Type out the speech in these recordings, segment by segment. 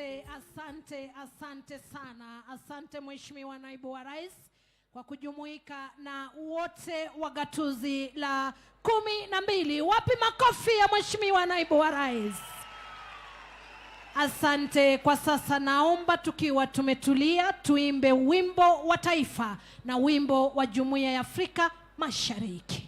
Asante sana. Asante Mheshimiwa Naibu wa Rais kwa kujumuika na wote wa gatuzi la 12. Wapi makofi ya Mheshimiwa Naibu wa Rais? Asante. Kwa sasa naomba tukiwa tumetulia tuimbe wimbo wa taifa na wimbo wa Jumuiya ya Afrika Mashariki.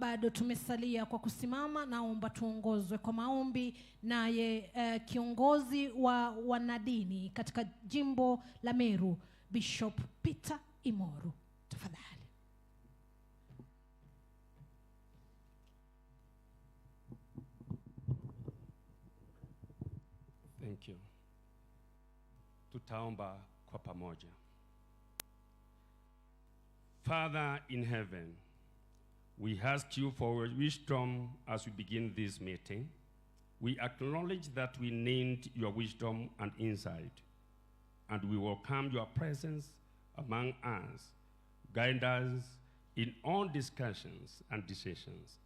Bado tumesalia kwa kusimama, naomba tuongozwe kwa maombi naye kiongozi wa wanadini katika jimbo la Meru, Bishop Peter Imoru. Tafadhali. Thank you. Tutaomba kwa pamoja. Father in heaven, we ask you for wisdom as we begin this meeting. We acknowledge that we need your wisdom and insight, and we welcome your presence among us. Guide us in all discussions and decisions,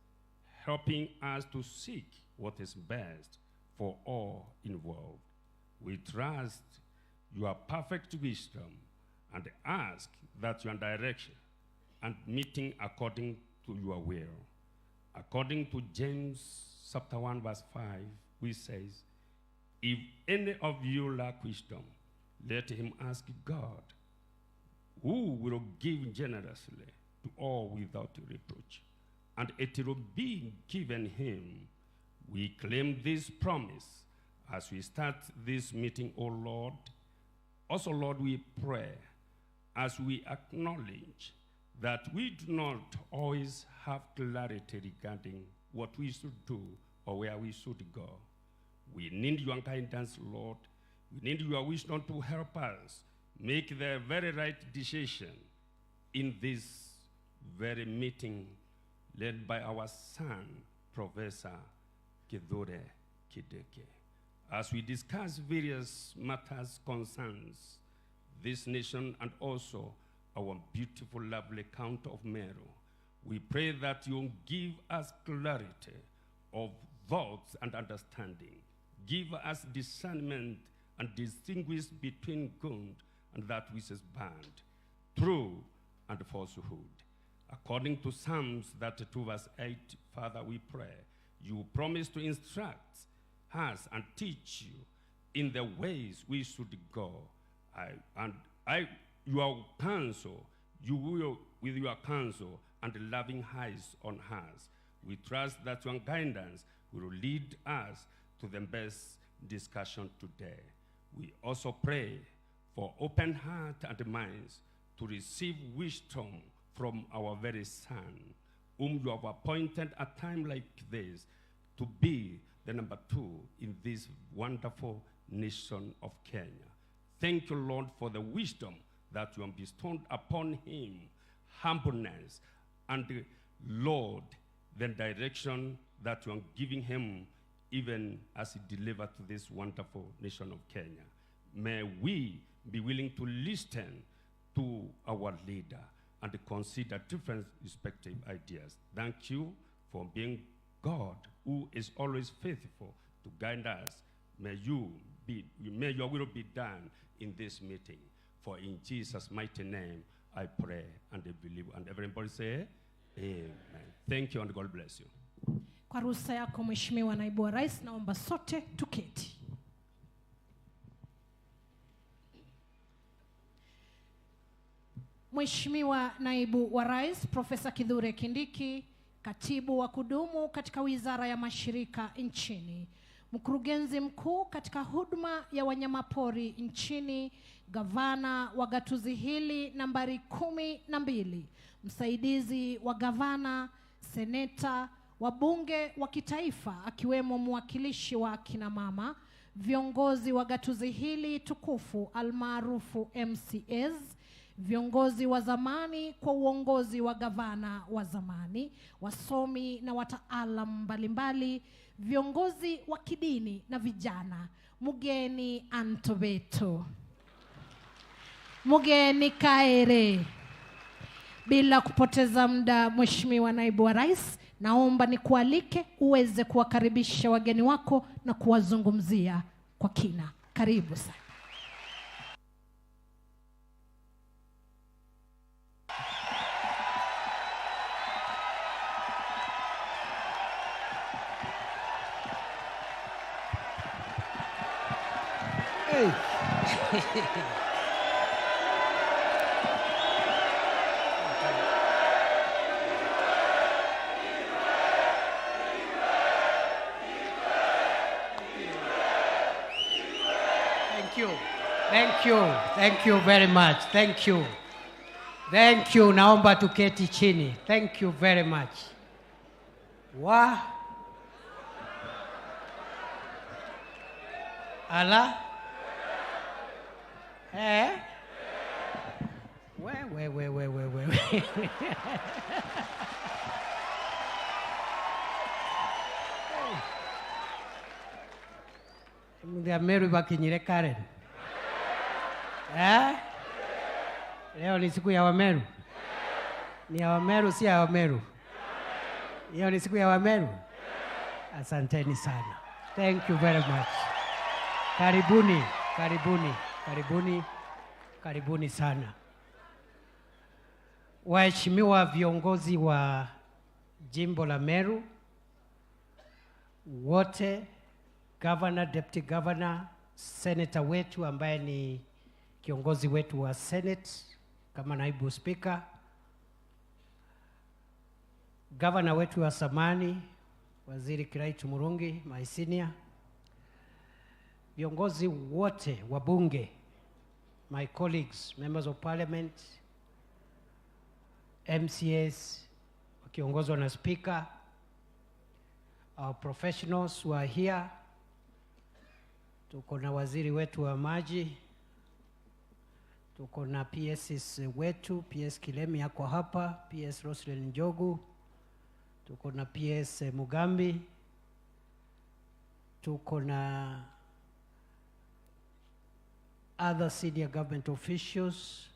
helping us to seek what is best for all involved. We trust your perfect wisdom and ask that your direction and meeting according to your will. According to James chapter 1 verse 5, which says, if any of you lack wisdom, let him ask God, who will give generously to all without reproach, and it will be given him. We claim this promise as we start this meeting, O Lord. Also, Lord, we pray as we acknowledge that we do not always have clarity regarding what we should do or where we should go. We need your guidance, Lord. We need your wisdom to help us make the very right decision in this very meeting led by our son, Professor Kindiki. As we discuss various matters concerns this nation and also our beautiful, lovely count of Meru, we pray that you give us clarity of thoughts and understanding. Give us discernment and distinguish between good and that which is bad, true and falsehood. According to Psalms 32 verse 8, Father, we pray, you promise to instruct us and teach you in the ways we should go. Your counsel, you will, with your counsel and loving eyes on us, we trust that your guidance will lead us to the best discussion today. We also pray for open heart and minds to receive wisdom from our very Son, whom you have appointed at a time like this to be the number 2 in this wonderful nation of Kenya. Thank you, Lord, for the wisdom that you have bestowed upon him, humbleness, and Lord, the direction that you are giving him even as he delivers to this wonderful nation of Kenya. May we be willing to listen to our leader and consider different respective ideas. Thank you for being God, who is always faithful to guide us. May your will be done in this meeting. For in Jesus' mighty name, I pray and I believe. And everybody say, amen. Thank you and God bless you. Kwa ruhusa yako Mheshimiwa Naibu wa Rais, naomba sote tuketi. Mheshimiwa Naibu wa Rais Profesa Kithure Kindiki, Katibu wa kudumu katika Wizara ya Mashirika nchini, Mkurugenzi mkuu katika huduma ya wanyamapori nchini, Gavana wa gatuzi hili nambari 12, msaidizi wa gavana, seneta, wabunge wa kitaifa akiwemo mwakilishi wa kina mama, viongozi wa gatuzi hili tukufu almaarufu MCAs, viongozi wa zamani kwa uongozi wa gavana wa zamani, wasomi na wataalam mbalimbali, viongozi wa kidini na vijana, mugeni Antobeto, mugeni Kaere. Bila kupoteza muda, Mheshimiwa Naibu wa Rais, naomba nikualike uweze kuwakaribisha wageni wako na kuwazungumzia kwa kina. Karibu sana. Hey. Thank you very much. Thank you. Naomba tuketi chini. Thank you very much. Ala? We. Ndio Meru bakinyire Karen. Leo ni siku ya Wameru. Ni ya Wameru, si ya Wameru. Leo ni siku ya Wameru. Asanteni sana. Thank you very much. Karibuni sana. Waheshimiwa viongozi wa jimbo la Meru, wote, governor, deputy governor, senator wetu ambaye ni kiongozi wetu wa Senate kama naibu speaker, governor wetu wa zamani, Waziri Kiraitu Murungi, my senior, viongozi wote wa bunge, my colleagues, members of parliament, MCAs, wakiongozwa na speaker, our professionals who are here. Tuko na waziri wetu wa maji, tuko na PSs wetu, PS Kilemi yako hapa, PS Roslyn Njogu, tuko na PS Mugambi, tuko na other senior government officials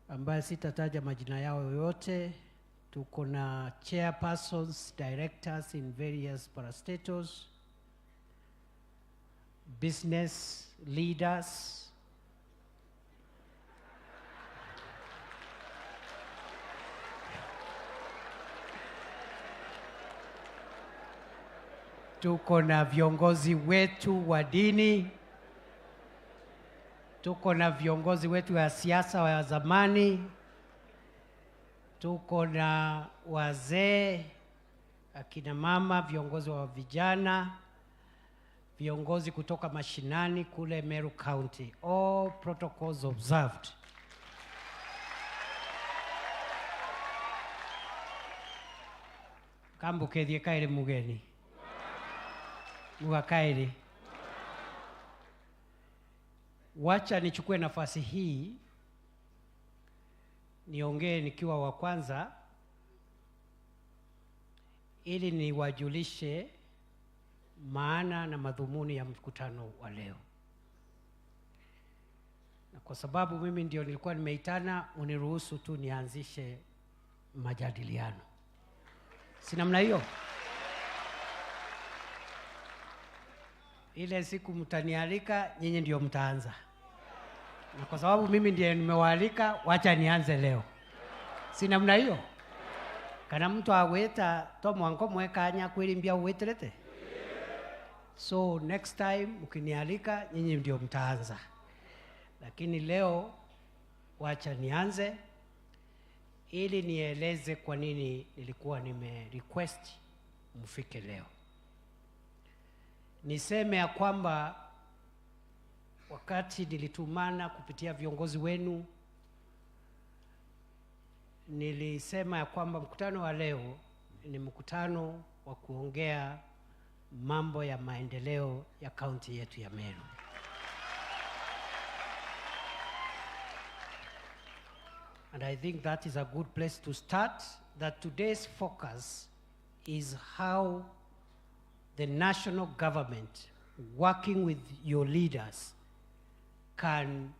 ambaye sitataja majina yao yote. Tuko na chairpersons, directors in various parastatals, business leaders, tuko na viongozi wetu wa dini, tuko na viongozi wetu wa siasa wa zamani, tuko na wazee, akina mama, viongozi wa vijana, viongozi kutoka mashinani kule Meru County. All protocols observed. Kambuke thie kaire mugeni. Mugakaire. Wacha nichukue nafasi hii niongee nikiwa wa kwanza ili niwajulishe maana na madhumuni ya mkutano wa leo. Na kwa sababu mimi ndio nilikuwa nimeitana, uniruhusu tu nianzishe majadiliano. Si namna hiyo? Ile siku mtanialika, nyinyi ndio mtaanza. Na kwa sababu mimi ndiye nimewaalika, wacha nianze leo. Si namna hiyo? Kana mtu aweta to mwanko mwekanya kweli mbia uweterete. So next time ukinialika, nyinyi ndio mtaanza. Lakini leo wacha nianze ili nieleze kwa nini nilikuwa request mfike leo. Niseme ya kwamba wakati nilitumana kupitia viongozi wenu, nilisema ya kwamba mkutano wa leo ni mkutano wa kuongea mambo ya maendeleo ya kaunti yetu ya Meru. And I think that is a good place to start, that today's focus is how the national government, working with your leaders, can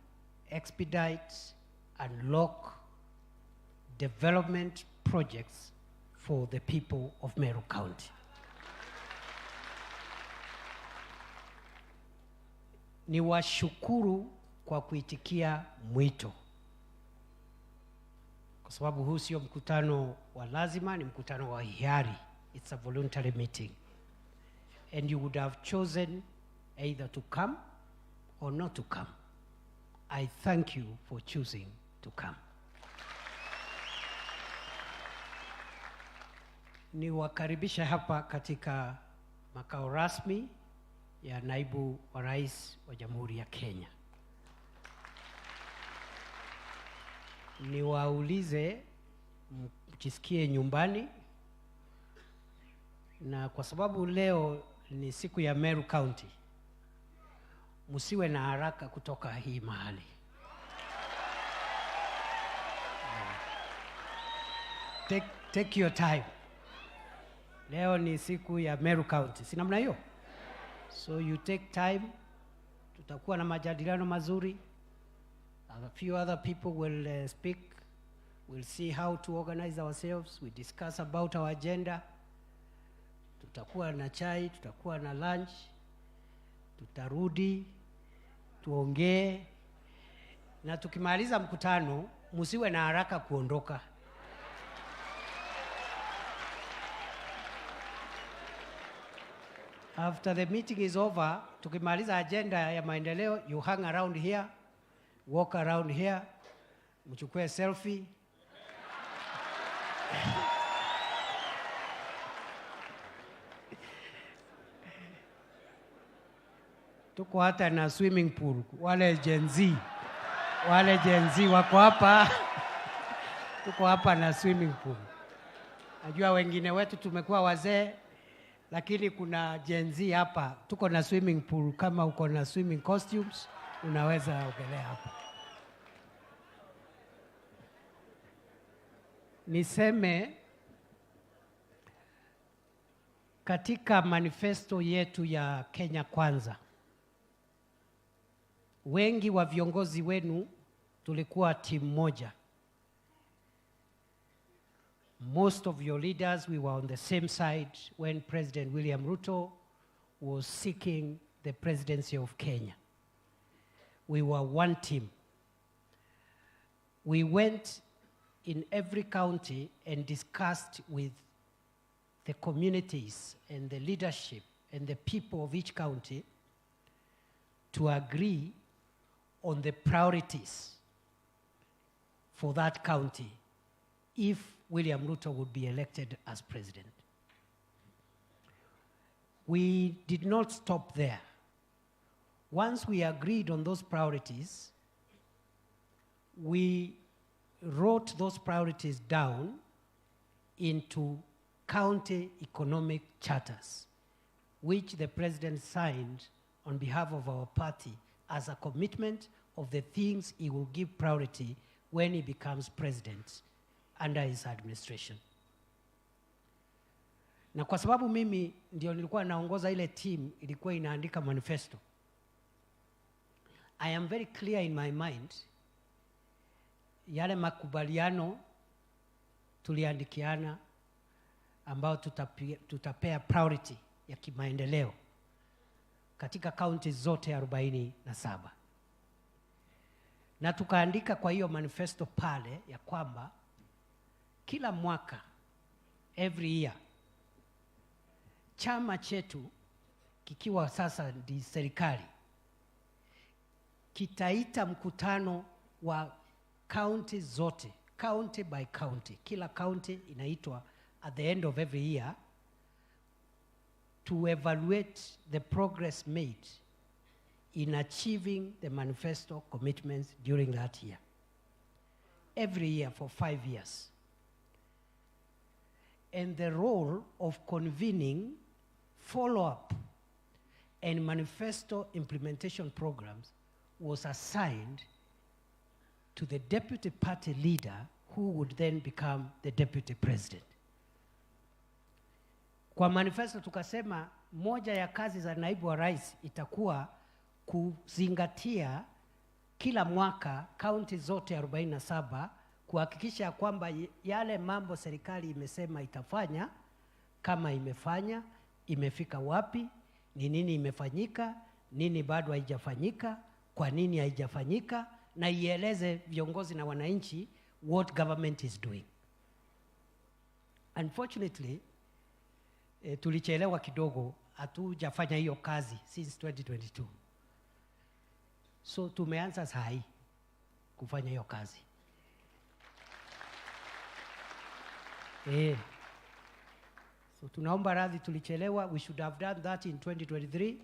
expedite and unlock development projects for the people of Meru County. Niwashukuru kwa kuitikia mwito. Kwa sababu huu sio mkutano wa lazima, ni mkutano wa hiari. It's a voluntary meeting. And you would have chosen either to come or not to come. I thank you for choosing to come. Niwakaribisha hapa katika makao rasmi ya naibu wa rais wa Jamhuri ya Kenya. Niwaulize mjisikie nyumbani, na kwa sababu leo ni siku ya Meru County, msiwe na haraka kutoka hii mahali. Take your time. Leo ni siku ya Meru County, si namna hiyo? So you take time, tutakuwa na majadiliano mazuri. A few other people will speak. We'll see how to organize ourselves. We discuss about our agenda. Tutakuwa na chai, tutakuwa na lunch. Tutarudi, tuongee. Na tukimaliza mkutano, msiwe na haraka kuondoka. After the meeting is over, tukimaliza agenda ya maendeleo, you hang around here, walk around here, mchukue selfie. Tuko hata na swimming pool, wale Gen Z wako hapa. Tuko hapa na swimming pool. Najua wengine wetu tumekuwa wazee, lakini kuna Gen Z hapa. Tuko na swimming pool, kama uko na swimming costumes, unaweza ogelea hapa. Niseme katika manifesto yetu ya Kenya Kwanza, wengi wa viongozi wenu tulikuwa timu moja. Most of your leaders, we were on the same side when President William Ruto was seeking the presidency of Kenya. We were one team. We went in every county and discussed with the communities and the leadership and the people of each county to agree on the priorities for that county if William Ruto would be elected as president. We did not stop there. Once we agreed on those priorities, we wrote those priorities down into county economic charters, which the president signed on behalf of our party as a commitment of the things he will give priority when he becomes president under his administration. Na kwa sababu mimi ndio nilikuwa naongoza ile team ilikuwa inaandika manifesto, I am very clear in my mind, yale makubaliano tuliandikiana ambao tutapea priority ya kimaendeleo katika counties zote 47. Na tukaandika kwa hiyo manifesto pale ya kwamba kila mwaka, every year, chama chetu kikiwa sasa ndi serikali kitaita mkutano wa county zote, county by county. Kila county inaitwa at the end of every year to evaluate the progress made in achieving the manifesto commitments during that year. Every year for 5 years. And the role of convening follow-up and manifesto implementation programs was assigned to the deputy party leader, who would then become the deputy president. Kwa manifesto tukasema moja ya kazi za naibu wa rais itakuwa kuzingatia kila mwaka kaunti zote 47, kuhakikisha kwamba yale mambo serikali imesema itafanya, kama imefanya, imefika wapi, ni nini imefanyika, nini bado haijafanyika, kwa nini haijafanyika, na ieleze viongozi na wananchi what government is doing. Unfortunately, tulichelewa kidogo, hatujafanya hiyo kazi since 2022. So tumeanza sahi kufanya hiyo kazi. So tunaomba radhi tulichelewa. We should have done that in 2023.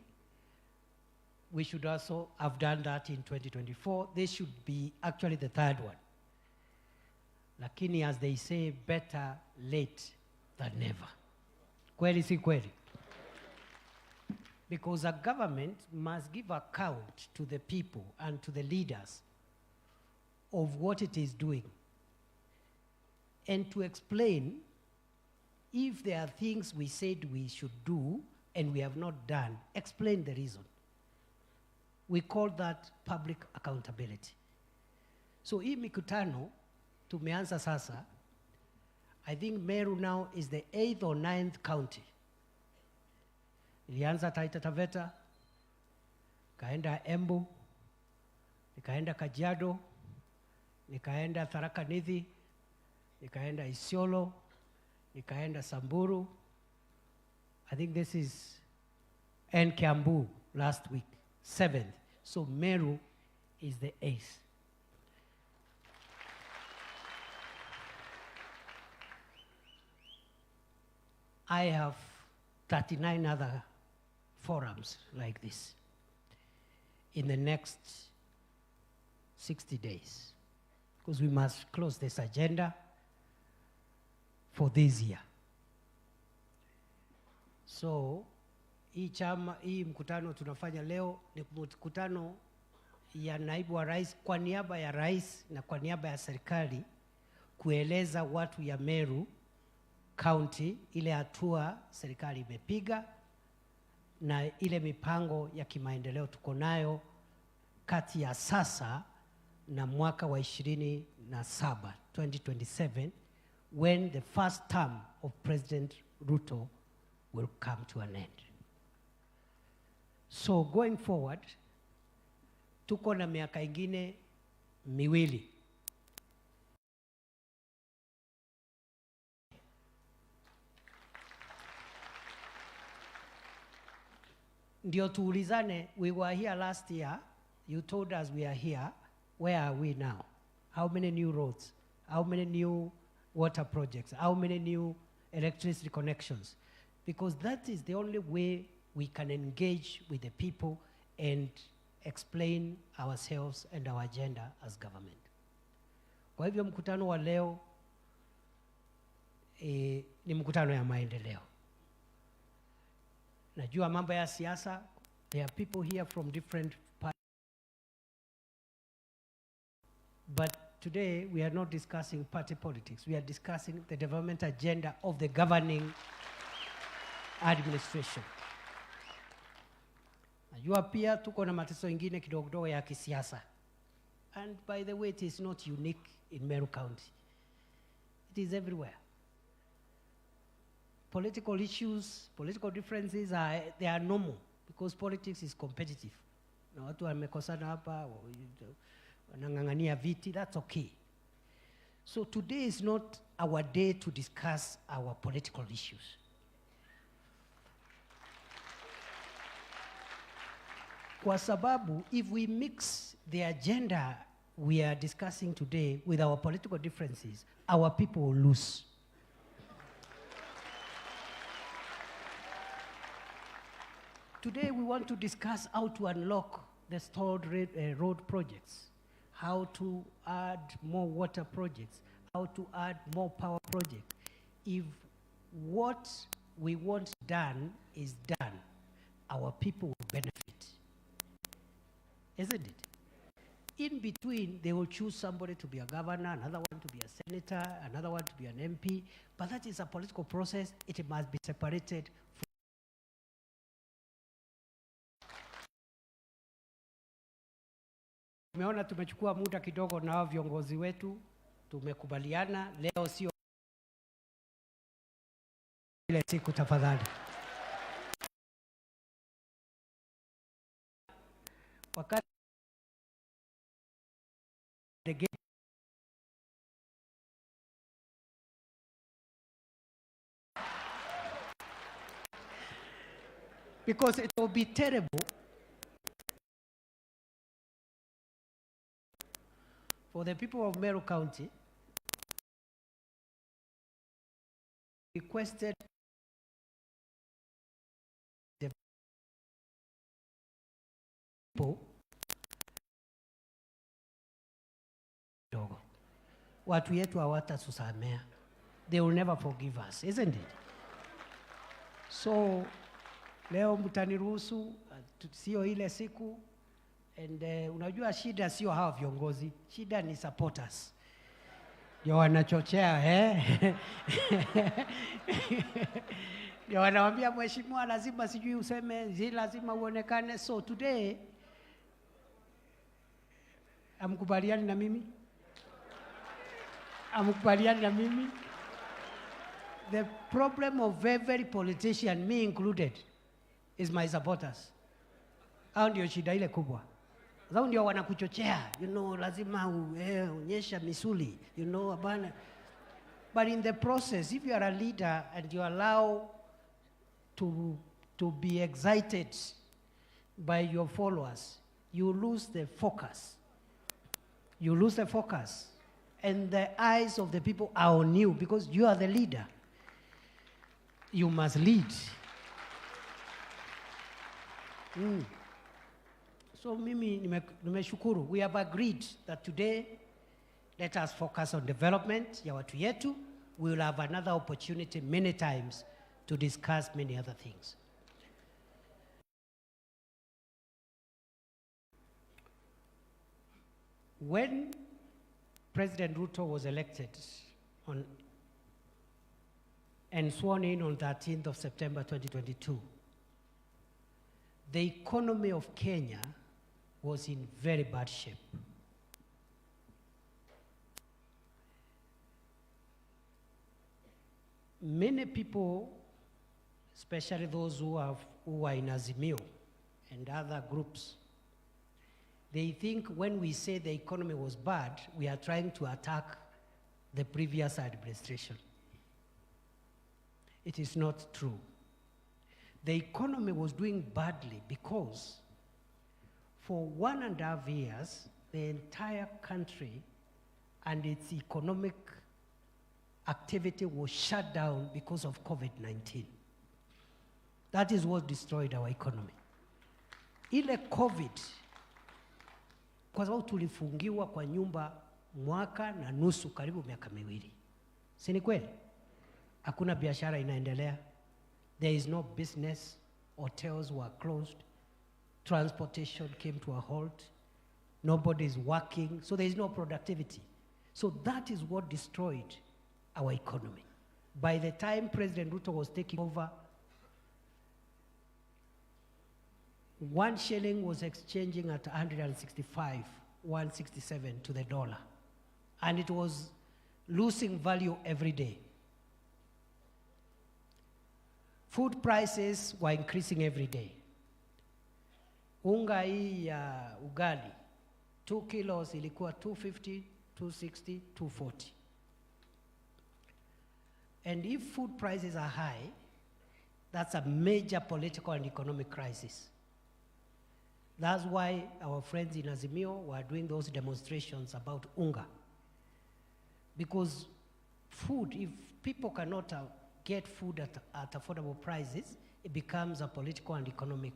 We should also have done that in 2024. This should be actually the third one. Lakini as they say, better late than never. Kweli si kweli? Because a government must give account to the people and to the leaders of what it is doing, and to explain if there are things we said we should do and we have not done, explain the reason. We call that public accountability. So hii mikutano tumeanza sasa. I think Meru now is the 8th or 9th county. Ilianza Taita Taveta, kaenda Embu, nikaenda Kajiado, nikaenda Tharaka Nithi, nikaenda Isiolo, nikaenda Samburu. I think this is and Kiambu last week, 7th. So Meru is the 8th. I have 39 other forums like this in the next 60 days, because we must close this agenda for this year. So hii mkutano tunafanya leo ni mkutano ya naibu wa rais kwa niaba ya rais na kwa niaba ya serikali kueleza watu ya Meru County ile hatua serikali imepiga na ile mipango ya kimaendeleo tuko nayo kati ya sasa na mwaka wa 2027, when the first term of President Ruto will come to an end. So going forward, tuko na miaka ingine miwili. Ndio tuulizane, we were here last year, you told us we are here, where are we now? How many new roads? How many new water projects? How many new electricity connections? Because that is the only way we can engage with the people and explain ourselves and our agenda as government. Kwa hivyo mkutano wa leo ni mkutano ya maendeleo. Najua mambo ya siasa, there are people here from different parties. But today we are not discussing party politics. We are discussing the development agenda of the governing administration. Najua pia tuko na mateso ingine kidogo kidogo ya kisiasa. And by the way, it is not unique in Meru County. It is everywhere. Political issues, political differences they are normal because politics is competitive. Na watu wamekosana hapa, wanang'ang'ania viti, that's okay. So today is not our day to discuss our political issues. Kwa sababu, if we mix the agenda we are discussing today with our political differences, our people will lose. Today we want to discuss how to unlock the stalled road projects, how to add more water projects, how to add more power projects. If what we want done is done, our people will benefit. Isn't it? In between, they will choose somebody to be a governor, another one to be a senator, another one to be an MP, but that is a political process. It must be separated. Tumeona tumechukua muda kidogo na viongozi wetu, tumekubaliana leo sio ile siku tafadhali. Wakati because it will be terrible for the people of Meru County requested the people watu yetu hawatatusamea. They will never forgive us, isn't it? So leo mtaniruhusu sio ile siku, and unajua shida sio hawa viongozi, shida ni supporters. Ndio wanachochea ndio wanawaambia mheshimiwa lazima sijui useme, lazima uonekane. So today amkubaliani na mimi? Amkubaliani na mimi? The problem of every politician, me included, is my supporters. Hao ndio shida ile kubwa. Hao ndio wanakuchochea, lazima uonyesha misuli, abana. But in the process, if you are a leader and you allow to be excited by your followers, you lose the focus. You lose the focus. And the eyes of the people are on you because you are the leader. You must lead. So mimi nimeshukuru. We have agreed that today, let us focus on development ya watu yetu. We will have another opportunity many times to discuss many other things. When President Ruto was elected and sworn in on 13th of September 2022, the economy of Kenya was in very bad shape. Many people, especially those who are in Azimio and other groups, they think when we say the economy was bad, we are trying to attack the previous administration. It is not true. The economy was doing badly because for 1.5 years, the entire country and its economic activity was shut down because of COVID-19. That is what destroyed our economy. Ile COVID, kwa sababu tulifungiwa kwa nyumba mwaka na nusu, karibu miaka miwili. Si ni kweli? Hakuna biashara inaendelea. There is no business. Hotels were closed. Transportation came to a halt. Nobody is working. So there is no productivity. So that is what destroyed our economy. By the time President Ruto was taking over, 1 shilling was exchanging at 165, 167 to the dollar. And it was losing value every day. Food prices were increasing every day. Unga hii ya ugali, 2 kilos ilikuwa 250, 260, 240. And if food prices are high, that's a major political and economic crisis. That's why our friends in Azimio were doing those demonstrations about unga. Because food, if people cannot get food at affordable prices, it becomes a political and economic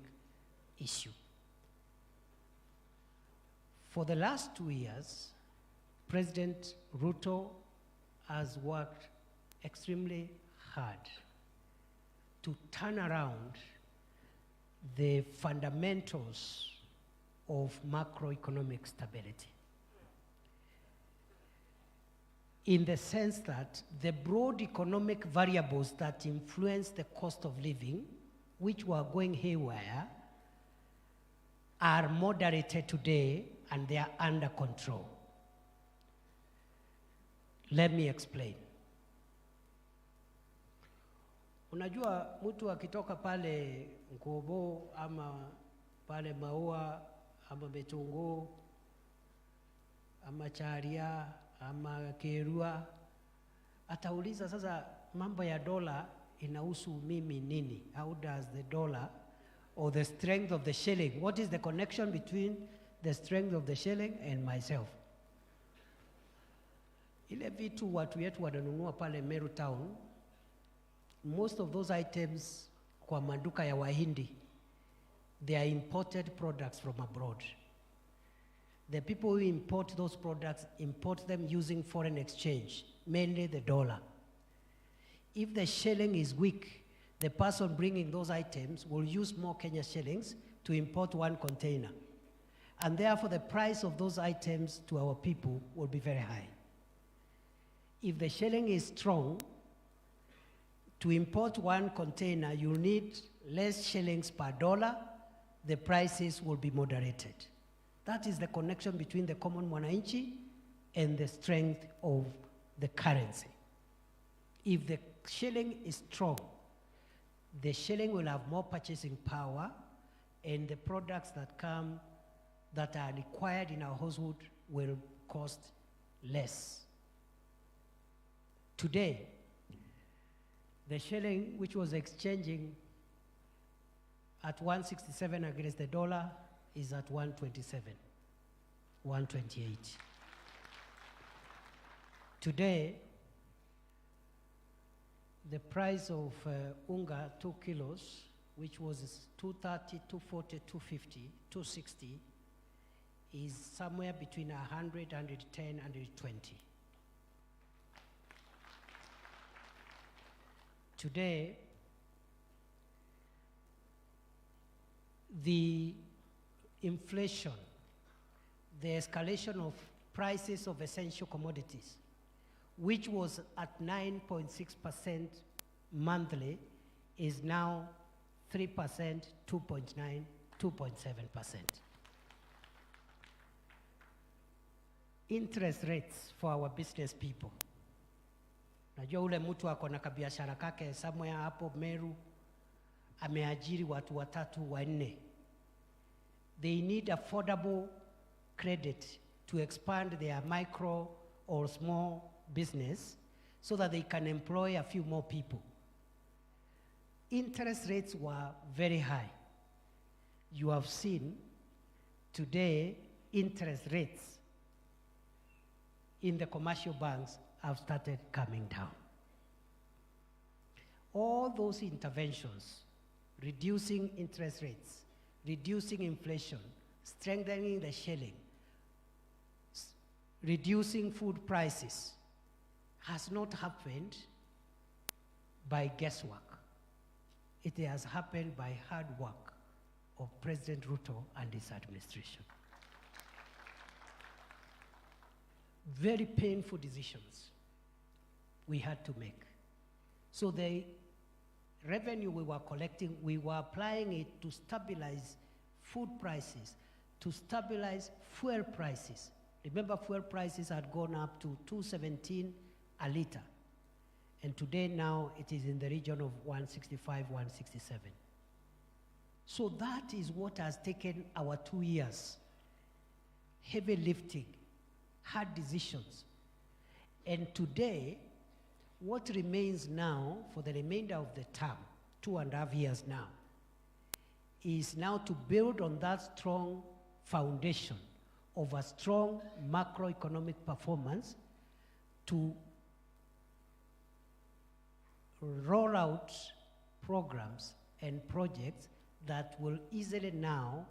issue. For the last 2 years, President Ruto has worked extremely hard to turn around the fundamentals of macroeconomic stability, in the sense that the broad economic variables that influence the cost of living, which were going haywire, are moderated today and they are under control. Let me explain. Unajua mtu akitoka pale Nkobo ama pale Maua ama Betunguu ama Charia ama Kerua atauliza sasa mambo ya dola inahusu mimi nini? How does the dollar or the strength of the shilling, what is the connection between the strength of the shilling and myself? Ile vitu watu yetu wananunua pale Meru town, most of those items kwa maduka ya Wahindi, they are imported products from abroad. The people who import those products import them using foreign exchange, mainly the dollar. If the shilling is weak, the person bringing those items will use more Kenya shillings to import 1 container. And therefore the price of those items to our people will be very high. If the shilling is strong, to import 1 container, you need less shillings per dollar, the prices will be moderated. That is the connection between the common mwananchi and the strength of the currency. If the shilling is strong, the shilling will have more purchasing power, and the products that come, that are required in our household will cost less. Today, the shilling, which was exchanging at 167 against the dollar, is at 127, 128. Today, the price of unga, 2 kilos, which was 230, 240, 250, 260, is somewhere between 100, 110, 120. Today, the inflation, the escalation of prices of essential commodities, which was at 9.6% monthly, is now 3%, 2.9, 2.7%. Interest rates for our business people. Najua ule mtu ako na kabiashara kake somewhere hapo Meru, ameajiri watu 3, 4. They need affordable credit to expand their micro or small business so that they can employ a few more people. Interest rates were very high. You have seen today interest rates in the commercial banks have started coming down. All those interventions, reducing interest rates, reducing inflation, strengthening the shilling, reducing food prices, has not happened by guesswork. It has happened by hard work of President Ruto and his administration. Very painful decisions we had to make. So the revenue we were collecting, we were applying it to stabilize food prices, to stabilize fuel prices. Remember, fuel prices had gone up to 217 a liter. And today now it is in the region of 165, 167. So that is what has taken our 2 years. Heavy lifting, hard decisions. And today, what remains now for the remainder of the term, 2.5 years now, is now to build on that strong foundation of a strong macroeconomic performance to roll out programs and projects that will easily now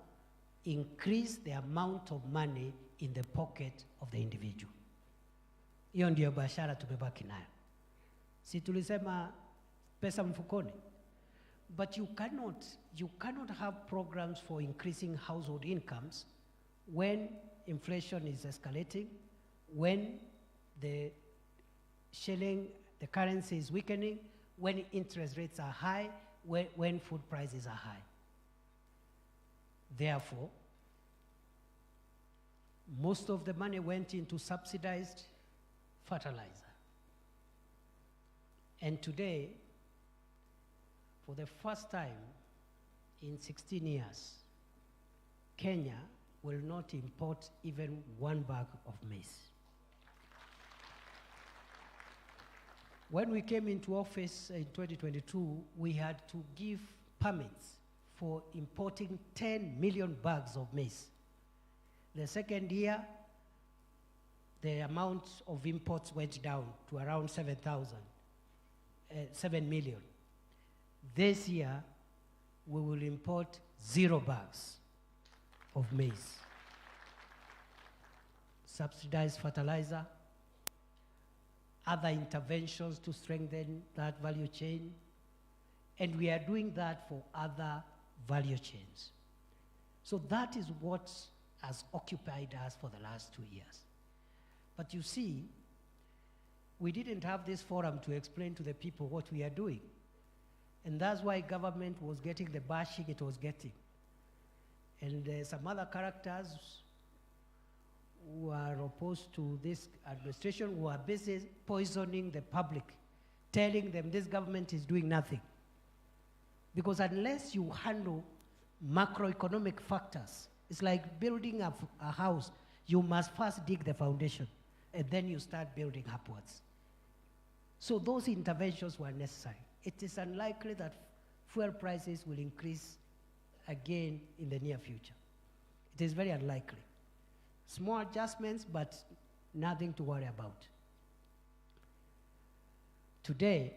increase the amount of money in the pocket of the individual. Hiyo ndio biashara tumebaki nayo. Si tulisema pesa mfukoni? But you cannot have programs for increasing household incomes when inflation is escalating, when the shilling, the currency is weakening, when interest rates are high, when food prices are high. Therefore, most of the money went into subsidized fertilizer. And today, for the first time in 16 years, Kenya will not import even 1 bag of maize. When we came into office in 2022, we had to give permits for importing 10 million bags of maize. The second year, the amount of imports went down to around 7 million. This year, we will import 0 bags of maize. Subsidized fertilizer, other interventions to strengthen that value chain, and we are doing that for other value chains. So that is what has occupied us for the last 2 years. But you see, we didn't have this forum to explain to the people what we are doing. And that's why government was getting the bashing it was getting. And some other characters who are opposed to this administration who are busy poisoning the public, telling them this government is doing nothing. Because unless you handle macroeconomic factors, it's like building a house. You must first dig the foundation, and then you start building upwards. So those interventions were necessary. It is unlikely that fuel prices will increase again in the near future. It is very unlikely. Small adjustments, but nothing to worry about. Today,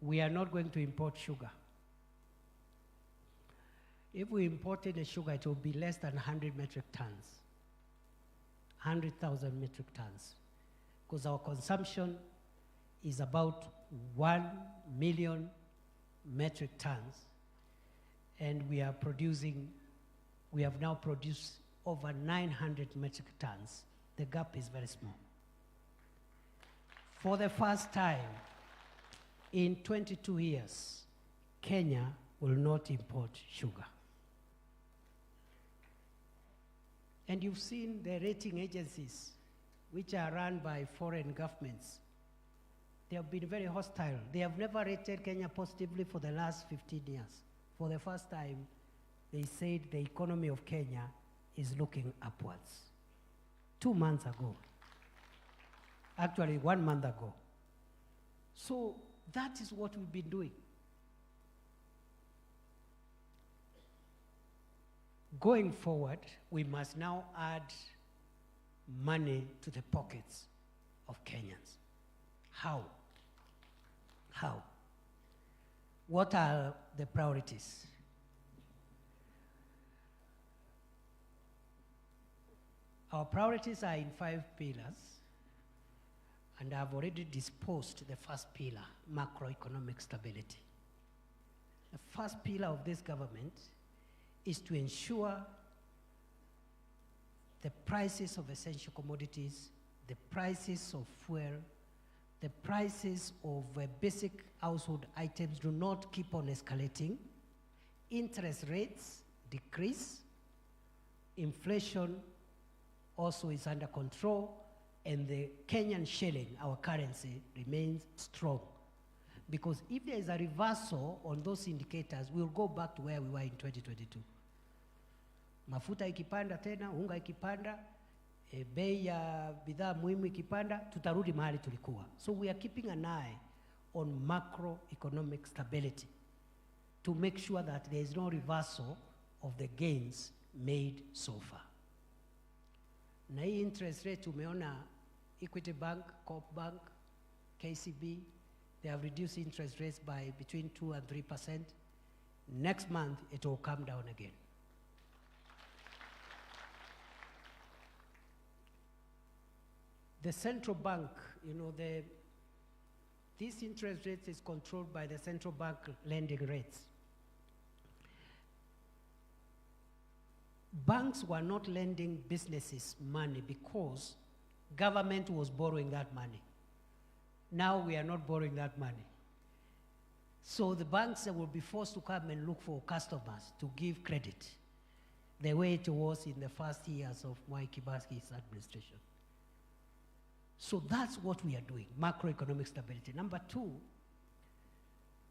we are not going to import sugar. If we imported the sugar, it will be less than 100 metric tons, 100,000 metric tons, because our consumption is about 1 million metric tons, and we have now produced over 900 metric tons. The gap is very small. For the first time in 22 years, Kenya will not import sugar. And you've seen the rating agencies, which are run by foreign governments. They have been very hostile. They have never rated Kenya positively for the last 15 years. For the first time, they said the economy of Kenya is looking upwards. 2 months ago. Actually, 1 month ago. So that is what we've been doing. Going forward, we must now add money to the pockets of Kenyans. How? How? What are the priorities? Our priorities are in 5 pillars, and I've already disposed the first pillar, macroeconomic stability. The first pillar of this government is to ensure the prices of essential commodities, the prices of fuel, the prices of basic household items do not keep on escalating, interest rates decrease, inflation also is under control, and the Kenyan shilling, our currency, remains strong. Because if there is a reversal on those indicators, we'll go back to where we were in 2022. Mafuta ikipanda tena, unga ikipanda, bei ya bidhaa muhimu ikipanda, tutarudi mahali tulikuwa. So we are keeping an eye on macroeconomic stability to make sure that there is no reversal of the gains made so far. Na hii interest rate umeona Equity Bank, Coop Bank, KCB, they have reduced interest rates by between 2 and 3%. Next month, it will come down again. The central bank, you know, this interest rate is controlled by the central bank lending rates. Banks were not lending businesses money because government was borrowing that money. Now we are not borrowing that money. So the banks will be forced to come and look for customers to give credit, the way it was in the first years of Mwai Kibaki's administration. So that's what we are doing, macroeconomic stability. Number two,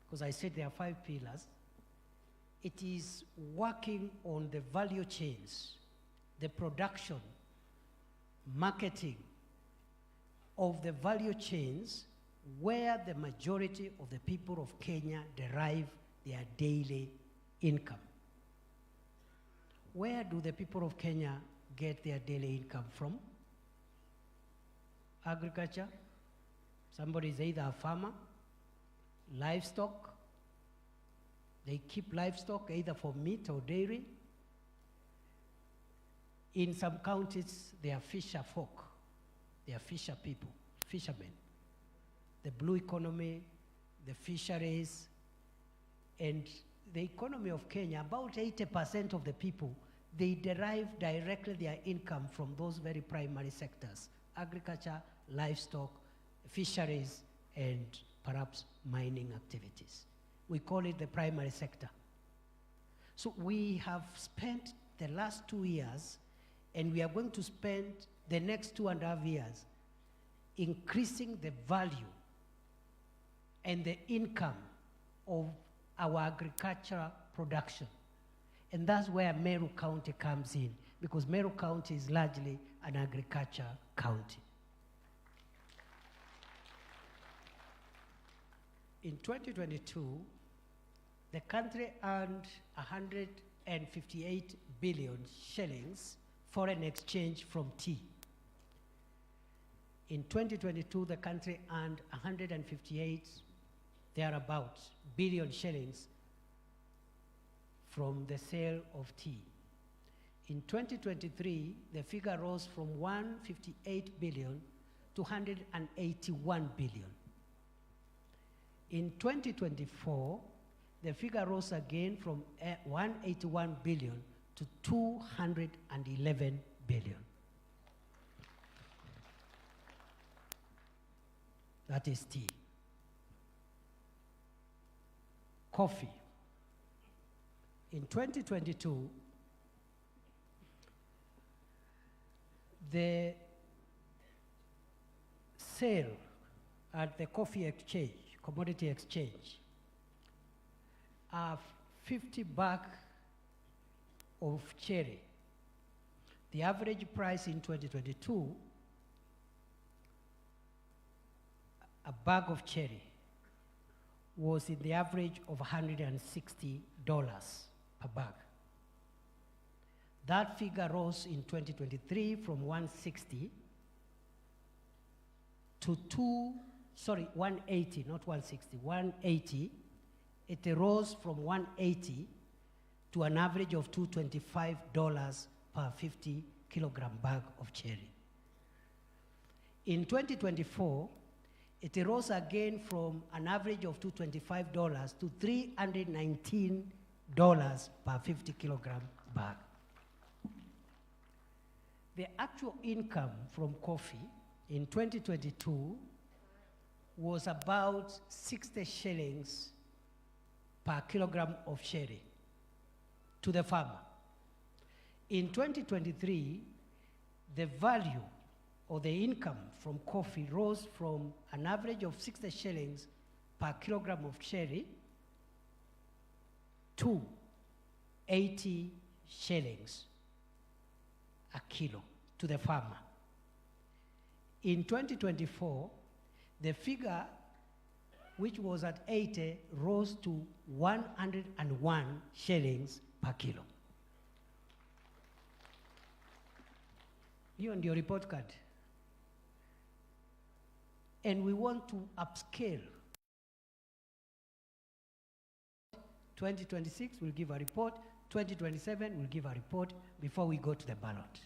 because I said there are 5 pillars, it is working on the value chains, the production, marketing of the value chains where the majority of the people of Kenya derive their daily income. Where do the people of Kenya get their daily income from? Agriculture. Somebody is either a farmer, livestock. They keep livestock either for meat or dairy. In some counties, they are fisher folk. They are fisher people, fishermen. The blue economy, the fisheries, and the economy of Kenya, about 80% of the people, they derive directly their income from those very primary sectors: agriculture, livestock, fisheries, and perhaps mining activities. We call it the primary sector. So we have spent the last 2 years, and we are going to spend the next 2.5 years increasing the value and the income of our agricultural production. And that's where Meru County comes in, because Meru County is largely an agriculture county. In 2022, the country earned 158 billion shillings foreign exchange from tea. In 2022, the country earned 158, thereabouts, billion shillings from the sale of tea. In 2023, the figure rose from 158 billion to 181 billion. In 2024, the figure rose again from 181 billion to 211 billion. That is tea. Coffee. In 2022, the sale at the coffee exchange, commodity exchange, are 50 bag of cherry. The average price in 2022, a bag of cherry was in the average of $160 per bag. That figure rose in 2023 from 160 to 180, not 160, 180. It rose from 180 to an average of $225 per 50 kilogram bag of cherry. In 2024, it rose again from an average of $225 to $319 per 50 kilogram bag. The actual income from coffee in 2022 was about 60 shillings per kilogram of cherry. to the farmer. In 2023, the value or the income from coffee rose from an average of 60 shillings per kilogram of cherry to 80 shillings a kilo to the farmer. In 2024, the figure, which was at 80, rose to 101 shillings per kilo. Hiyo ndio report card. And we want to upscale. 2026, we'll give a report. 2027, we'll give a report before we go to the ballot.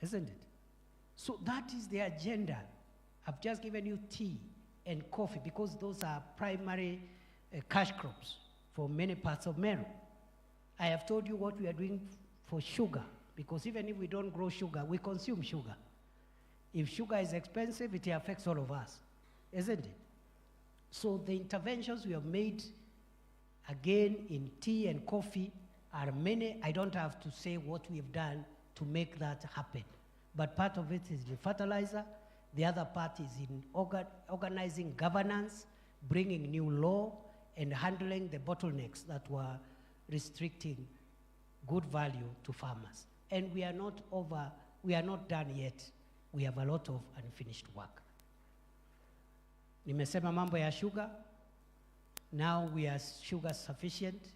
Isn't it? So that is the agenda. I've just given you tea and coffee because those are primary cash crops for many parts of Meru. I have told you what we are doing for sugar, because even if we don't grow sugar, we consume sugar. If sugar is expensive, it affects all of us, isn't it? So the interventions we have made, again, in tea and coffee are many. I don't have to say what we have done to make that happen. But part of it is the fertilizer. The other part is in organizing governance, bringing new law, and handling the bottlenecks that were restricting good value to farmers. And we are not done yet. We have a lot of unfinished work. Nimesema mambo ya sugar. Now we are sugar sufficient.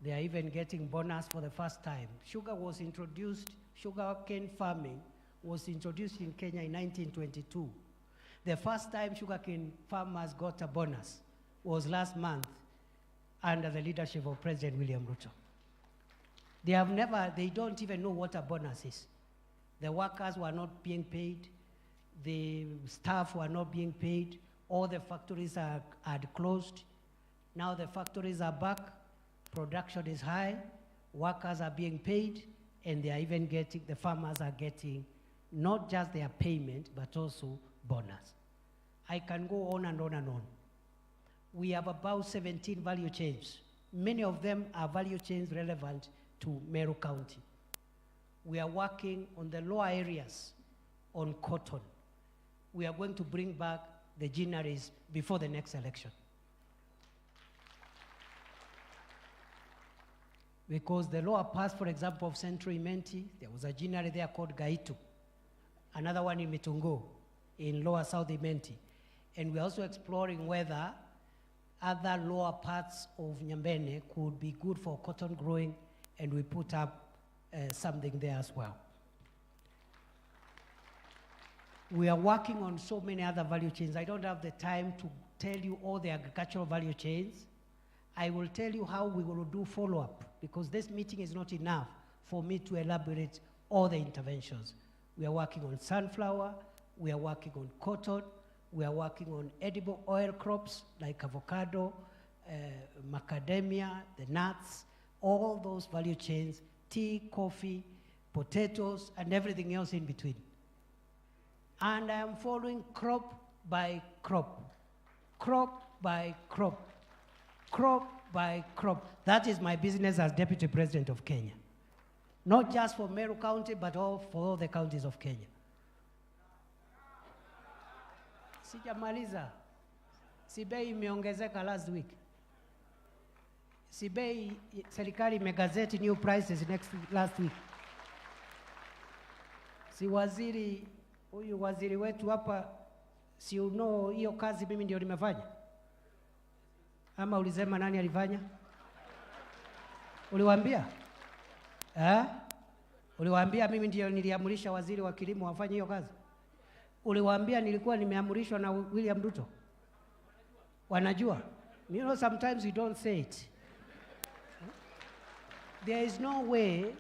They are even getting bonus for the first time. Sugarcane farming was introduced in Kenya in 1922. The first time sugarcane farmers got a bonus was last month under the leadership of President William Ruto. They don't even know what a bonus is. The workers were not being paid. The staff were not being paid. All the factories had closed. Now the factories are back. Production is high. Workers are being paid. And they are even the farmers are getting not just their payment, but also bonus. I can go on and on and on. We have about 17 value chains. Many of them are value chains relevant to Meru County. We are working on the lower areas on cotton. We are going to bring back the ginneries before the next election. Because the lower parts, for example, of Central Imenti, there was a ginnery there called Gaitu. Another one in Mitungo, in lower South Imenti. And we're also exploring whether other lower parts of Nyambene could be good for cotton growing, and we put up something there as well. We are working on so many other value chains. I don't have the time to tell you all the agricultural value chains. I will tell you how we will do follow-up, because this meeting is not enough for me to elaborate all the interventions. We are working on sunflower, we are working on cotton, we are working on edible oil crops like avocado, macadamia, the nuts, all those value chains, tea, coffee, potatoes, and everything else in between. And I am following crop by crop, crop by crop, crop by crop. That is my business as Deputy President of Kenya. Not just for Meru County, but for all the counties of Kenya. Sijamaliza. Sibei imeongezeka last week. Sibei serikali imegazeti new prices last week. Si waziri, huyu waziri wetu hapa, si uno hiyo kazi mimi ndio nimefanya? Ama ulisema nani alifanya? Uliwaambia? Uliwaambia mimi ndio niliamurisha waziri wa kilimo afanye hiyo kazi? Uliwaambia nilikuwa nimeamurishwa na William Ruto? Wanajua? You know, sometimes you don't say it. There is no way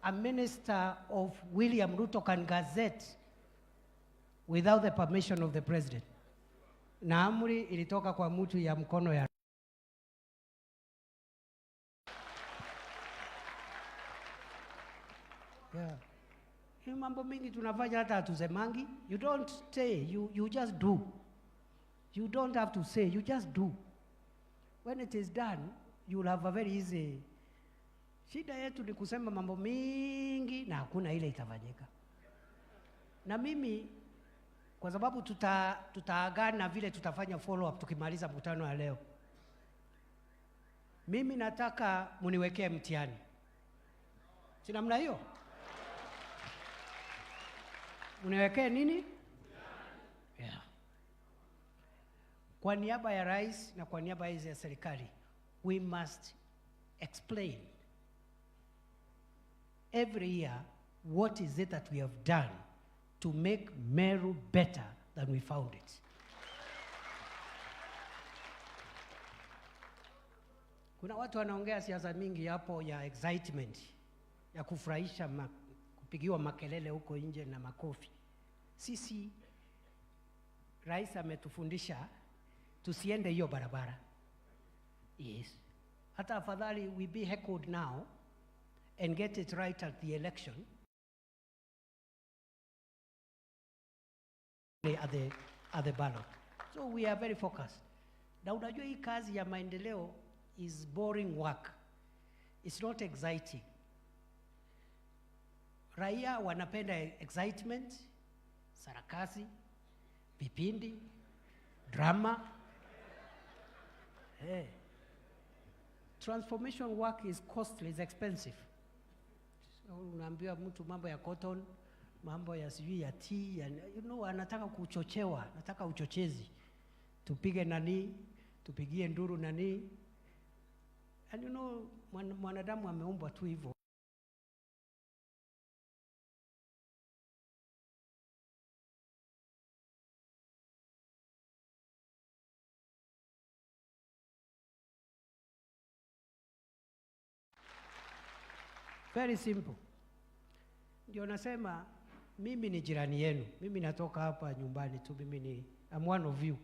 a minister of William Ruto can gazette without the permission of the president. Na amri ilitoka kwa mtu ya mkono ya Hii mambo mingi tunafanya hata hatusemangi. You don't say, you just do. You don't have to say, you just do. when it is done, you will have a very easy. Shida yetu ni kusema mambo mingi na hakuna ile itafanyika. Na mimi, kwa sababu tutaagana vile tutafanya follow up tukimaliza mkutano wa leo. Mimi nataka muniwekee mtihani. Si namna hiyo? Muniwekee nini? Yeah. Kwa niaba ya rais na kwa niaba ya serikali, we must explain every year what is it that we have done to make Meru better than we found it. Kuna watu wanaongea siasa mingi hapo ya excitement, ya kufurahisha, kupigiwa makelele huko nje na makofi. Sisi, rais ametufundisha tusiende hiyo barabara. Yes. Hata afadhali we be heckled now and get it right at the election at the ballot. So we are very focused. Na unajua hii kazi ya maendeleo is boring work. It's not exciting. Raia wanapenda excitement, sarakasi, vipindi, drama. Hey. Transformation work is costly, is expensive. So, unaambiwa mtu mambo ya cotton, mambo ya sijui ya tea, you know, anataka kuchochewa, anataka uchochezi. Tupige nani, tupigie nduru nani. And you know, mwanadamu ameumbwa tu hivyo. Very simple. Ndio nasema mimi ni jirani yenu. Mimi natoka hapa nyumbani tu, I'm one of you.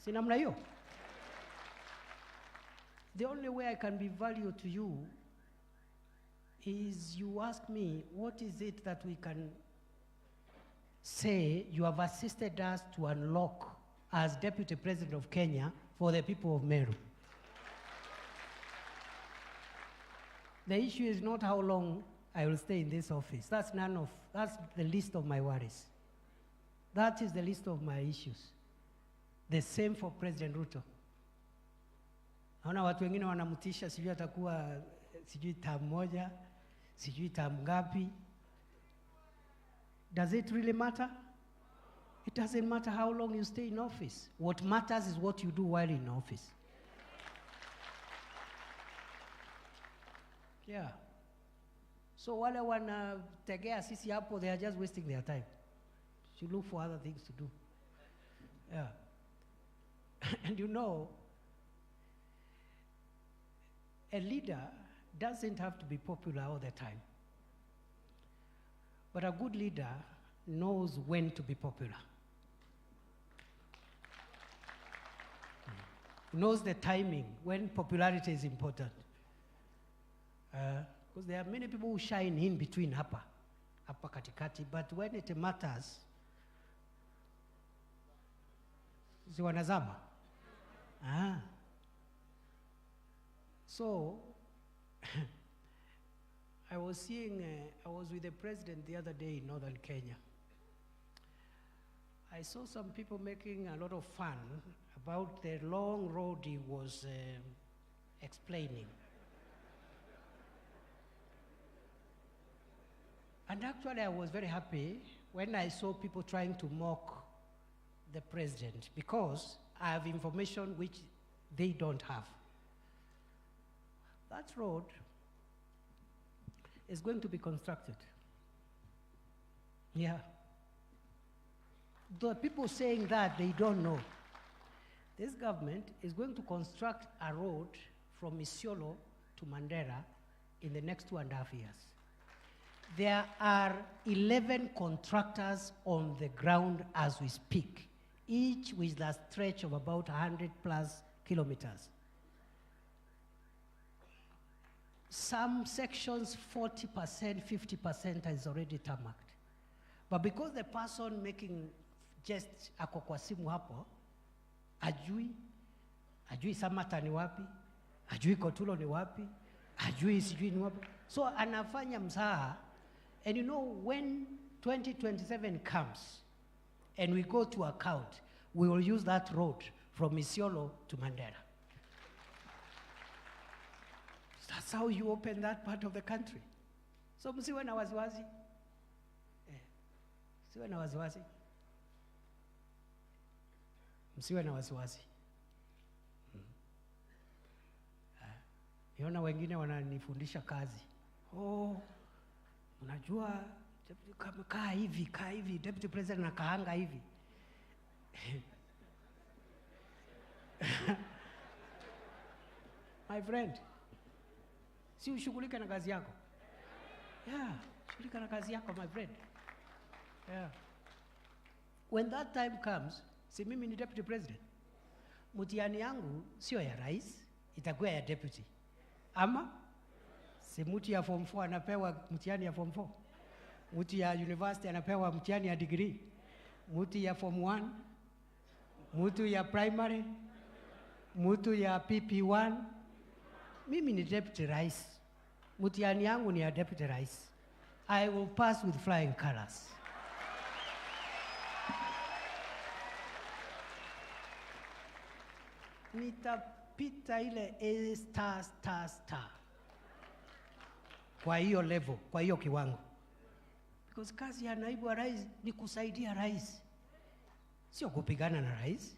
Si namna hiyo? The only way I can be valuable to you is you ask me, what is it that we can say you have assisted us to unlock as Deputy President of Kenya for the people of Meru? The issue is not how long I will stay in this office. That's the least of my worries. That is the least of my issues. The same for President Ruto. Naona watu wengine wanamutisha, sijui atakuwa sijui term moja, sijui term ngapi. Does it really matter? It doesn't matter how long you stay in office. What matters is what you do while in office. Yeah. So wale wanategea sisi hapo, they are just wasting their time. Should look for other things to do. Yeah. And you know, a leader doesn't have to be popular all the time. But a good leader knows when to be popular. Knows the timing, when popularity is important. Because there are many people who shine in between hapa katikati, but when it matters, si wanazama. So, I was with the president the other day in northern Kenya. I saw some people making a lot of fun about the long road he was explaining. And actually, I was very happy when I saw people trying to mock the president, because I have information which they don't have. That road is going to be constructed. Yeah. The people saying that, they don't know. This government is going to construct a road from Isiolo to Mandera in the next 2.5 years. There are 11 contractors on the ground as we speak, each with a stretch of about 100+ kilometers. Some sections, 40%, 50% is already tarmacked. But because the person making just ako kwa simu hapo, hajui Samata ni wapi, hajui Kotulo ni wapi, hajui sijui ni wapi. So anafanya mzaha. And you know, when 2027 comes and we go to account, we will use that road from Isiolo to Mandera. That's how you open that part of the country. So msiwe na wasiwasi. Msiwe na wasiwasi. Msiwe na wasiwasi. Niona wengine wananifundisha kazi. Oh, unajua kama kaa hivi, deputy president akaanga hivi. My friend, si ushughulike na kazi yako. Yeah, shughulika na kazi yako, my friend. Yeah. When that time comes, si mimi ni deputy president. Mtihani yangu sio ya rais, itakuwa ya deputy. Ama si mtu ya form 4 anapewa mtihani ya form 4. Mtu ya university anapewa mtihani ya degree. Mtu ya form 1, mtu ya primary, mtu ya PP1. Mimi ni deputy rais. Mtihani yangu ni ya deputy rais. I will pass with flying colors. Nitapita ile A star. Kwa hiyo level, kwa hiyo kiwango. Because kazi ya naibu wa rais ni kusaidia rais. Sio kupigana na rais.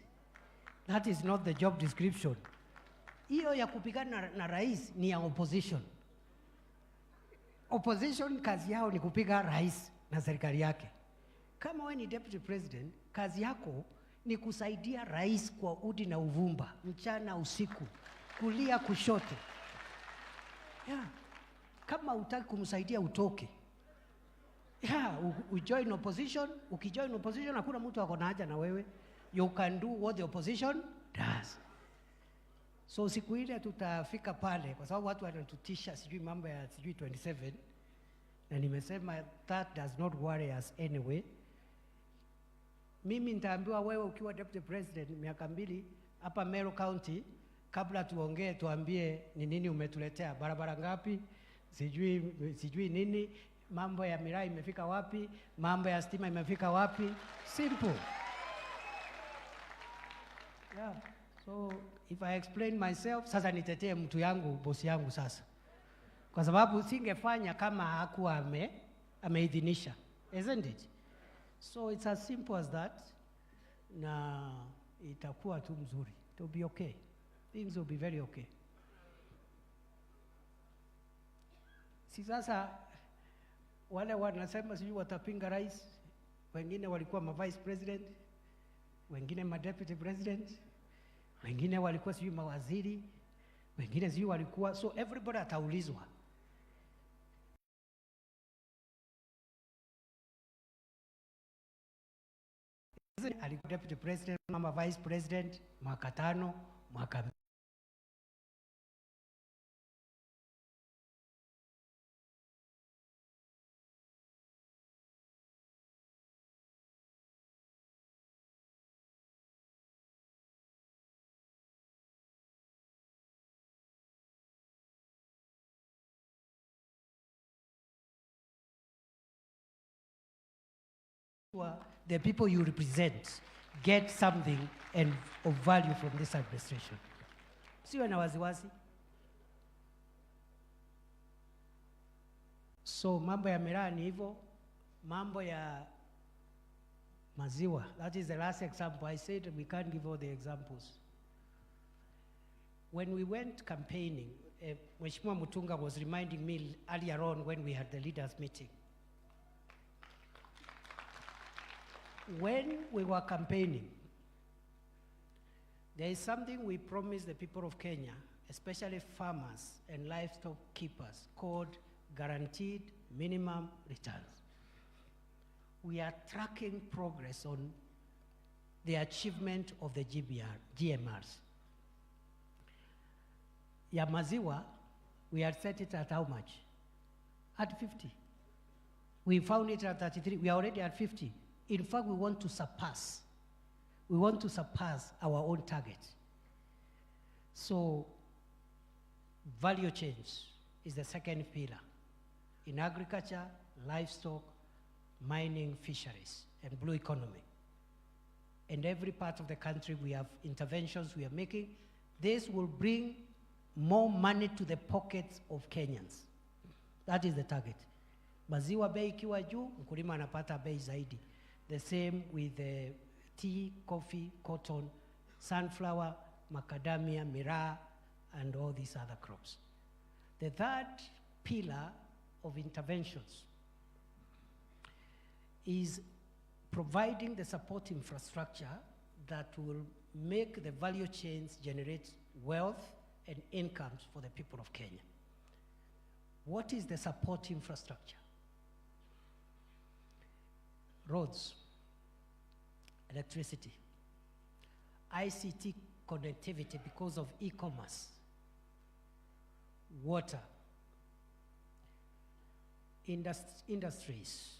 That is not the job description. Hiyo ya kupigana na rais ni ya opposition. Opposition kazi yao ni kupiga rais na serikali yake. Kama wewe ni deputy president, kazi yako ni kusaidia rais kwa udi na uvumba, mchana usiku, kulia kushoto. Yeah. Kama hutaki kumsaidia utoke. Yeah, ujoin opposition, ukijoin opposition hakuna mtu ako na haja na wewe. You can do what the opposition does. So siku ile tutafika pale kwa sababu watu wanatutisha sijui mambo ya sijui 27, na nimesema that does not worry us anyway. Mimi nitaambiwa wewe ukiwa deputy president miaka 2 hapa Meru County, kabla tuongee tuambie ni nini umetuletea, barabara ngapi, sijui nini, mambo ya miraa imefika wapi, mambo ya stima imefika wapi. Simple. Yeah. So if I explain myself, sasa nitetee mtu yangu, bosi yangu sasa. Kwa sababu singefanya kama hakuwa ameidhinisha. Isn't it? So it's as simple as that. Na itakuwa tu mzuri. It will be okay. Things will be very okay. Si sasa wale wanasema sijui watapinga rais, wengine walikuwa vice president, wengine deputy president, wengine walikuwa sijui mawaziri, wengine sijui walikuwa, so everybody ataulizwa. Alikuwa deputy president, mama vice president, mwaka 5, mwaka the people you represent get something and of value from this administration. Siwe na wasiwasi. So mambo ya miraa ni hivyo, mambo ya maziwa. That is the last example. I said we can't give all the examples. When we went campaigning, Mheshimiwa Mutunga was reminding me earlier on when we had the leaders meeting. When we were campaigning, there is something we promised the people of Kenya, especially farmers and livestock keepers, called guaranteed minimum returns. We are tracking progress on the achievement of the GMRs. Ya maziwa, we had set it at how much? At 50. We found it at 33. We are already at 50. In fact, we want to surpass. We want to surpass our own target. So value chains is the second pillar in agriculture, livestock, mining, fisheries, and blue economy. And every part of the country we have interventions we are making. This will bring more money to the pockets of Kenyans. That is the target. Maziwa bei ikiwa juu, mkulima anapata bei zaidi. The same with the tea, coffee, cotton, sunflower, macadamia, miraa, and all these other crops. The third pillar of interventions is providing the support infrastructure that will make the value chains generate wealth and incomes for the people of Kenya. What is the support infrastructure? Roads, electricity, ICT connectivity because of e-commerce, water, industries.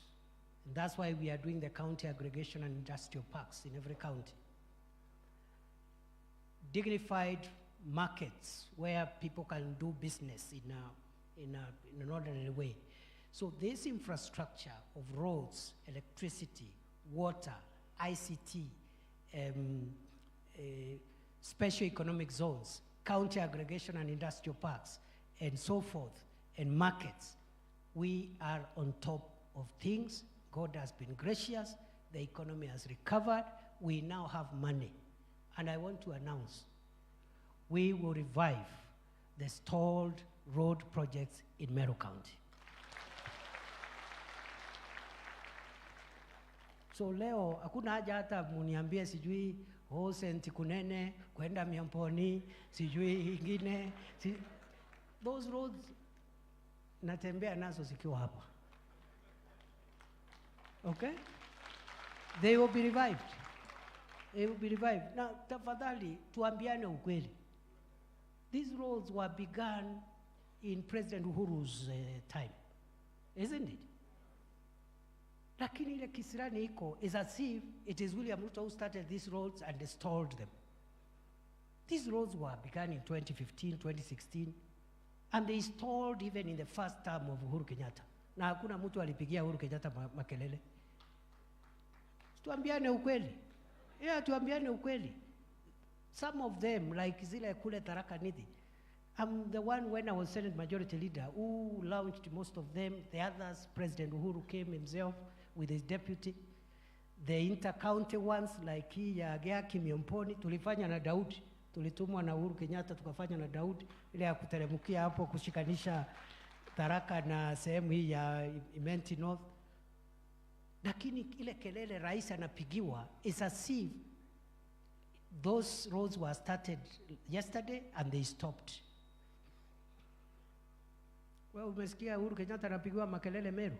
And that's why we are doing the county aggregation and industrial parks in every county. Dignified markets where people can do business in an orderly way. So this infrastructure of roads, electricity, water, ICT, special economic zones, county aggregation and industrial parks, and so forth, and markets, we are on top of things. God has been gracious. The economy has recovered. We now have money. And I want to announce, we will revive the stalled road projects in Meru County. So leo, hakuna haja hata muniambie sijui, senti kunene, kwenda Miamponi, sijui ingine. Those roads, natembea nazo zikiwa hapa. Okay? They will be revived. They will be revived. Now, tafadhali, tuambiane ukweli. These roads were begun in President Uhuru's time, isn't it? Lakini ile kisirani iko is as if it is William Ruto who started these roads and stalled them. These roads were begun in 2015, 2016, and they stalled even in the first term of Uhuru Kenyatta. Na hakuna mtu alipigia Uhuru Kenyatta makelele. Tuambiane ukweli. Yeah, tuambiane ukweli. Some of them, like zile kule Tharaka Nithi, I'm the one when I was Senate Majority Leader who launched most of them. The others, President Uhuru came himself with his deputy. The inter-county ones, like hii ya Geaki Miamponi, tulifanya na Daudi. Tulitumwa na Uhuru Kenyatta, tukafanya na Daudi. Ile ya kuteremukia hapo kushikanisha Tharaka na sehemu hii ya Imenti North. Lakini ile kelele rais anapigiwa is as if those roads were started yesterday and they stopped. Well, umesikia Uhuru Kenyatta anapigiwa makelele Meru?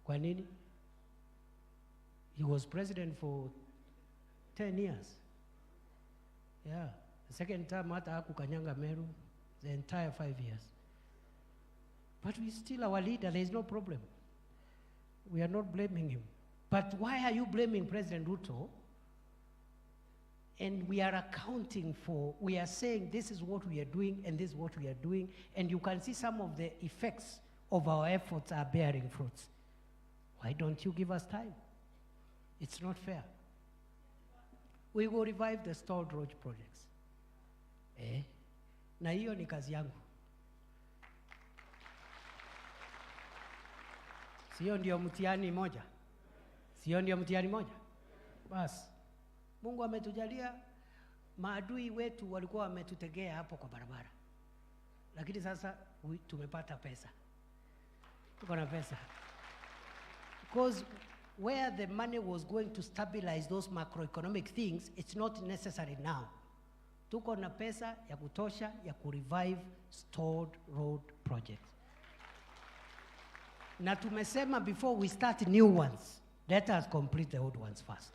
Kwa nini? He was president for 10 years. Yeah. The second time hata hakukanyanga Meru, the entire 5 years. But we still our leader, there is no problem. We are not blaming him. But why are you blaming President Ruto? And we are accounting for, we are saying this is what we are doing and this is what we are doing. And you can see some of the effects of our efforts are bearing fruits. Why don't you give us time? It's not fair. We will revive the stalled road projects. Na hiyo ni kazi yangu. Sio ndio mtihani moja? Sio ndio mtihani moja? Bas. Mungu ametujalia, maadui wetu walikuwa wametutegea hapo kwa barabara. Lakini sasa tumepata pesa. Tuko na pesa. Because where the money was going to stabilize those macroeconomic things, it's not necessary now. Tuko na pesa ya kutosha ya kurevive stalled road projects. Na tumesema before we start new ones, let us complete the old ones first.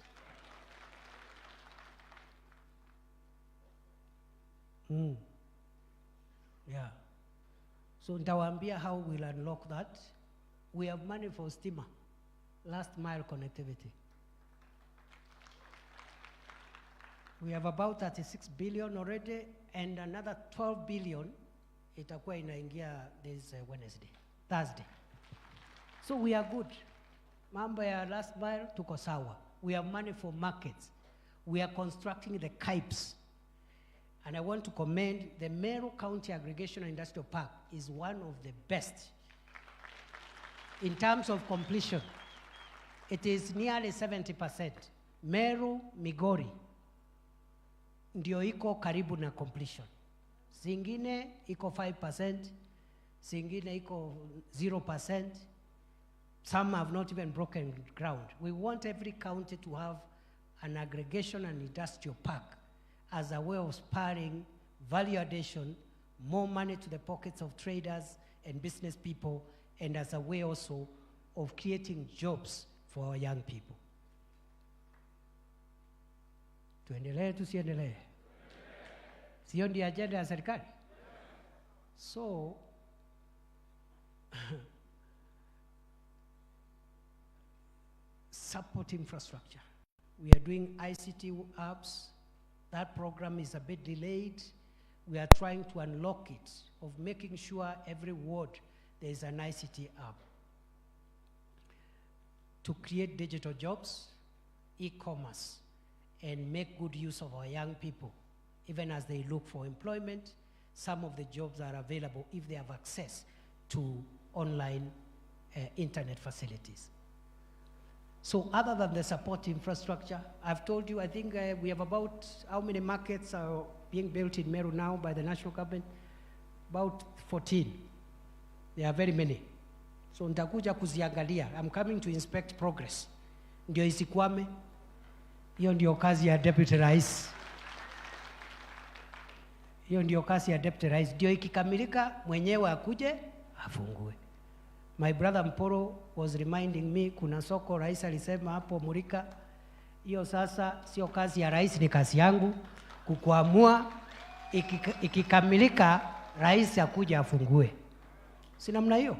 Yeah. So nitawaambia how we'll unlock that. We have money for stima, last mile connectivity. We have about 36 billion already, and another 12 billion itakuwa inaingia this Thursday. So we are good. Mambo ya last mile tuko sawa. We have money for markets. We are constructing the KIPES. And I want to commend the Meru County Aggregation Industrial Park is one of the best in terms of completion. It is nearly 70%. Meru, Migori, ndio iko karibu na completion. Zingine iko 5%, zingine iko 0%. Some have not even broken ground. We want every county to have an aggregation and industrial park as a way of spurring value addition, more money to the pockets of traders and business people, and as a way also of creating jobs for our young people. Tuendelee tusiendelee? Sio ndio agenda ya serikali? So support infrastructure. We are doing ICT apps. That program is a bit delayed. We are trying to unlock it, of making sure every ward there is an ICT app. To create digital jobs, e-commerce, and make good use of our young people, even as they look for employment. Some of the jobs are available if they have access to online internet facilities. So other than the support infrastructure, I've told you, I think we have about, how many markets are being built in Meru now by the national government? About 14. There are very many. So nitakuja kuziangalia. I'm coming to inspect progress. Ndio isikwame. Hiyo ndio kazi ya Deputy Rais. Hiyo ndio kazi ya Deputy Rais. Ndio ikikamilika mwenyewe akuje afungue. My brother Mporo was reminding me, kuna soko rais alisema hapo Murika, hiyo sasa sio kazi ya rais, ni kazi yangu kukuamua ikikamilika rais akuja afungue. Si namna hiyo?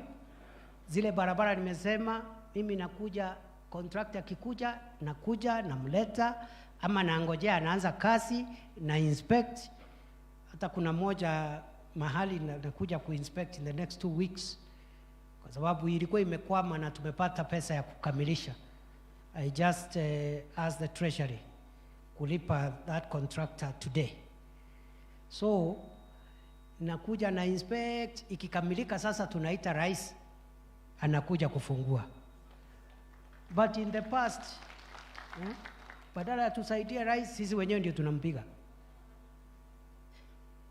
Zile barabara nimesema mimi nakuja, contractor akikuja nakuja namleta, ama naangojea anaanza kazi na inspect. Hata kuna moja mahali nakuja kuinspect in the next 2 weeks. Kwa sababu ilikuwa imekwama na tumepata pesa ya kukamilisha. I just asked the treasury kulipa that contractor today. So nakuja na inspect, ikikamilika sasa tunaita rais anakuja kufungua. But in the past, badala ya tusaidie rais, sisi wenyewe ndio tunampiga.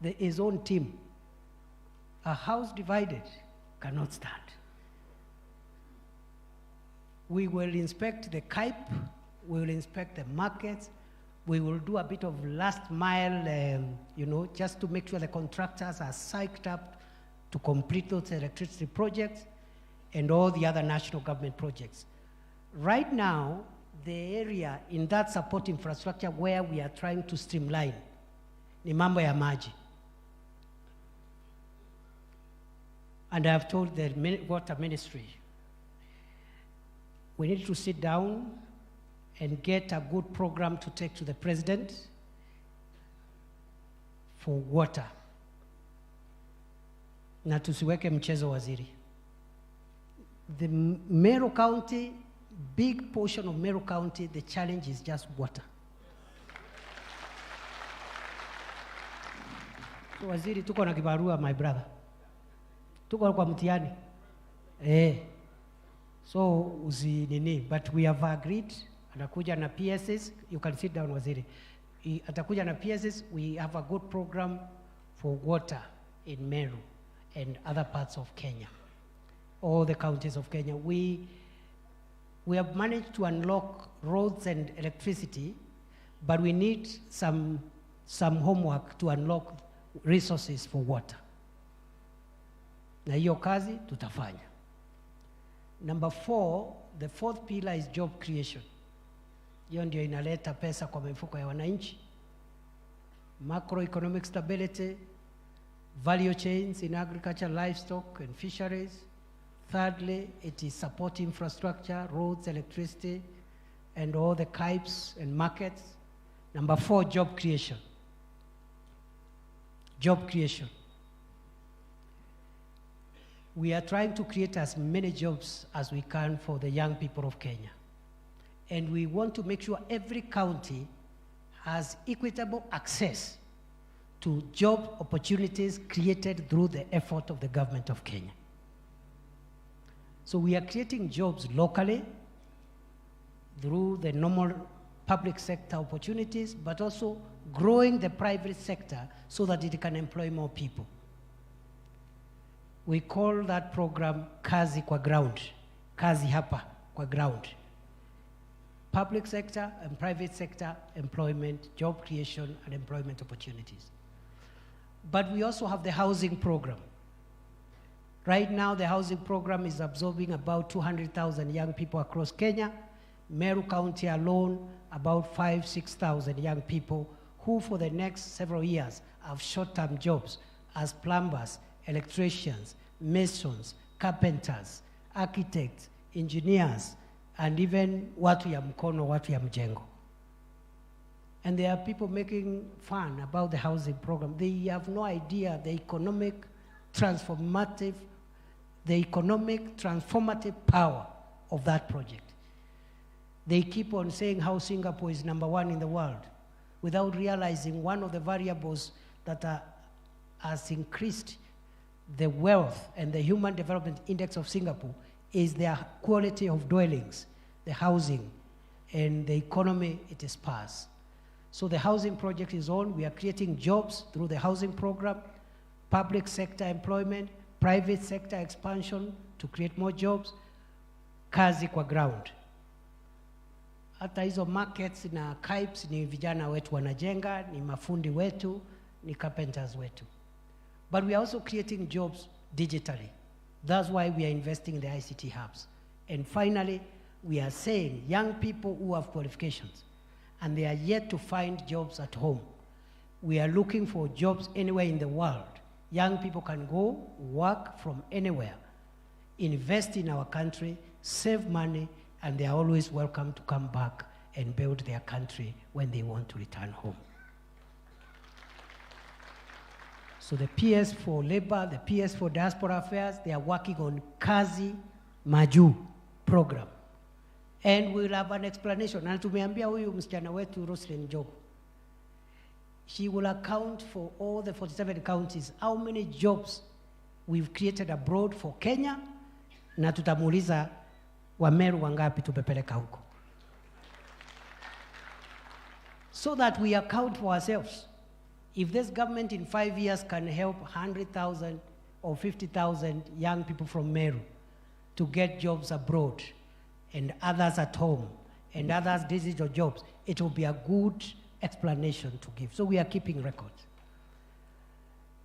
There is own team. A house divided cannot stand. We will inspect the KIPE, we will inspect the markets, we will do a bit of last mile, just to make sure the contractors are psyched up to complete those electricity projects and all the other national government projects. Right now, the area in that support infrastructure where we are trying to streamline ni mambo ya maji. And I have told the water ministry, we need to sit down and get a good program to take to the president for water. Na tusiweke mchezo waziri. The Meru County, big portion of Meru County, the challenge is just water. So waziri, tuko na kibarua, my brother. Tuko kwa mtihani. So usi nini, but we have agreed, atakuja na PSS, you can sit down waziri. Atakuja na PSS, we have a good program for water in Meru and other parts of Kenya, all the counties of Kenya. We have managed to unlock roads and electricity, but we need some homework to unlock resources for water. Na hiyo kazi tutafanya. Number 4, the 4th pillar is job creation. Hiyo ndio inaleta pesa kwa mifuko ya wananchi. Macroeconomic stability, value chains in agriculture, livestock and fisheries. Thirdly, it is support infrastructure, roads, electricity, and all the KIPES and markets. Number 4, job creation. Job creation. We are trying to create as many jobs as we can for the young people of Kenya. And we want to make sure every county has equitable access to job opportunities created through the effort of the government of Kenya. So we are creating jobs locally through the normal public sector opportunities, but also growing the private sector so that it can employ more people. We call that program Kazi kwa Ground, Kazi hapa kwa ground. Public sector and private sector employment, job creation, and employment opportunities. But we also have the housing program. Right now, the housing program is absorbing about 200,000 young people across Kenya. Meru County alone, about 6,000 young people who for the next several years have short-term jobs as plumbers, electricians, masons, carpenters, architects, engineers, and even watu ya mkono, watu ya mjengo. And there are people making fun about the housing program. They have no idea the economic transformative power of that project. They keep on saying how Singapore is #1 in the world without realizing one of the variables that has increased the wealth and the human development index of Singapore is their quality of dwellings, the housing, and the economy it is sparse. So the housing project is on. We are creating jobs through the housing program, public sector employment, private sector expansion to create more jobs, kazi kwa ground. Hata hizo markets na KIPES ni vijana wetu wanajenga, ni mafundi wetu, ni carpenters wetu. But we are also creating jobs digitally. That's why we are investing in the ICT hubs. And finally, we are saying young people who have qualifications and they are yet to find jobs at home. We are looking for jobs anywhere in the world. Young people can go work from anywhere, invest in our country, save money, and they are always welcome to come back and build their country when they want to return home. So the PS for Labor, the PS for Diaspora Affairs, they are working on Kazi Maju program. And we'll have an explanation. Na tumeambia huyu msichana wetu Roslyn Job. She will account for all the 47 counties, how many jobs we've created abroad for Kenya, na tutamuuliza wa Meru wangapi tumepeleka huko. So that we account for ourselves. If this government in 5 years can help 100,000 or 50,000 young people from Meru to get jobs abroad, and others at home, and others digital jobs, it will be a good explanation to give. So we are keeping records.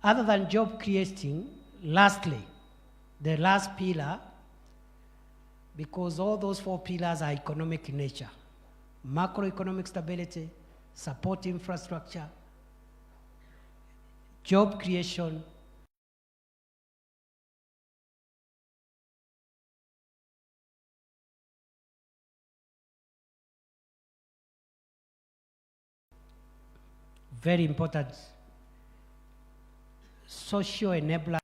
Other than job creating, lastly, the last pillar, because all those 4 pillars are economic in nature: macroeconomic stability, support infrastructure, job creation, very important, social enabler.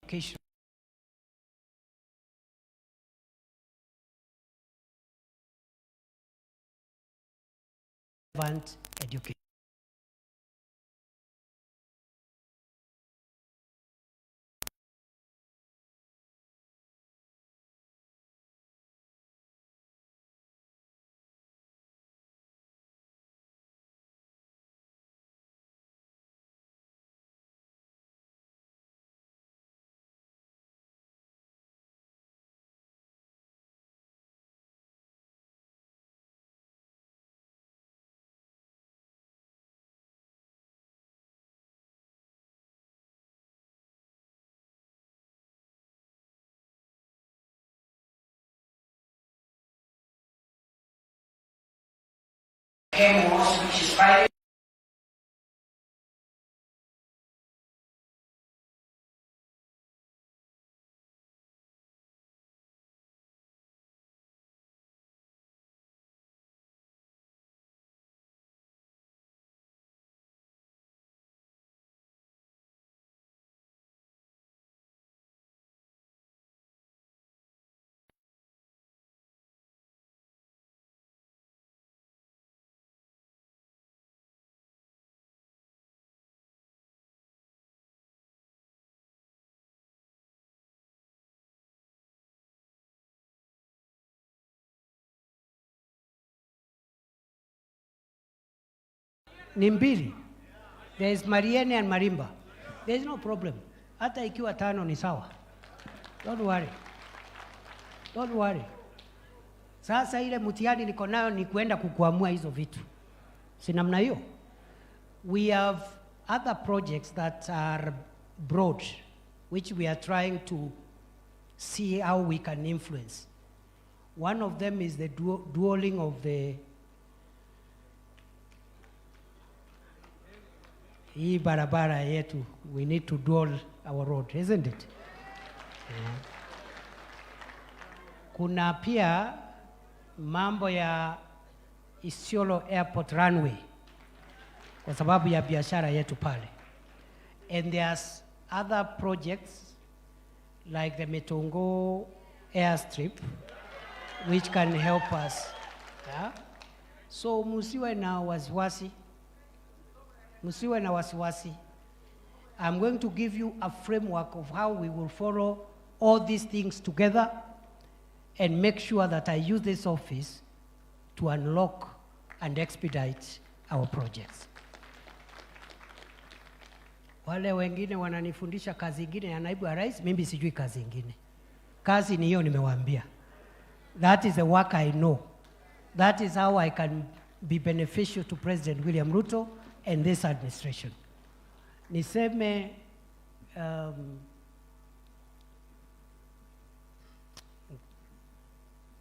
Education. Education. Chemos, which is private. Ni mbili. There is Mariene and Marimba. There is no problem. Hata ikiwa 5 ni sawa. Don't worry. Don't worry. Sasa ile mtihani niko nayo ni kuenda kukuamua hizo vitu. Si namna hiyo. We have other projects that are broad, which we are trying to see how we can influence. One of them is the dualing of the hii barabara yetu. We need to dual our road, isn't it? Yeah. Kuna pia mambo ya Isiolo Airport runway kwa sababu ya biashara yetu pale. And there's other projects like the Metongo airstrip which can help us. Yeah? So musiwe na wasiwasi. Musiwe na wasiwasi. I'm going to give you a framework of how we will follow all these things together and make sure that I use this office to unlock and expedite our projects. Wale wengine wananifundisha kazi ingine ya naibu wa rais, mimi sijui kazi ingine. Kazi ni hiyo nimewaambia. That is the work I know. That is how I can be beneficial to President William Ruto and this administration. Niseme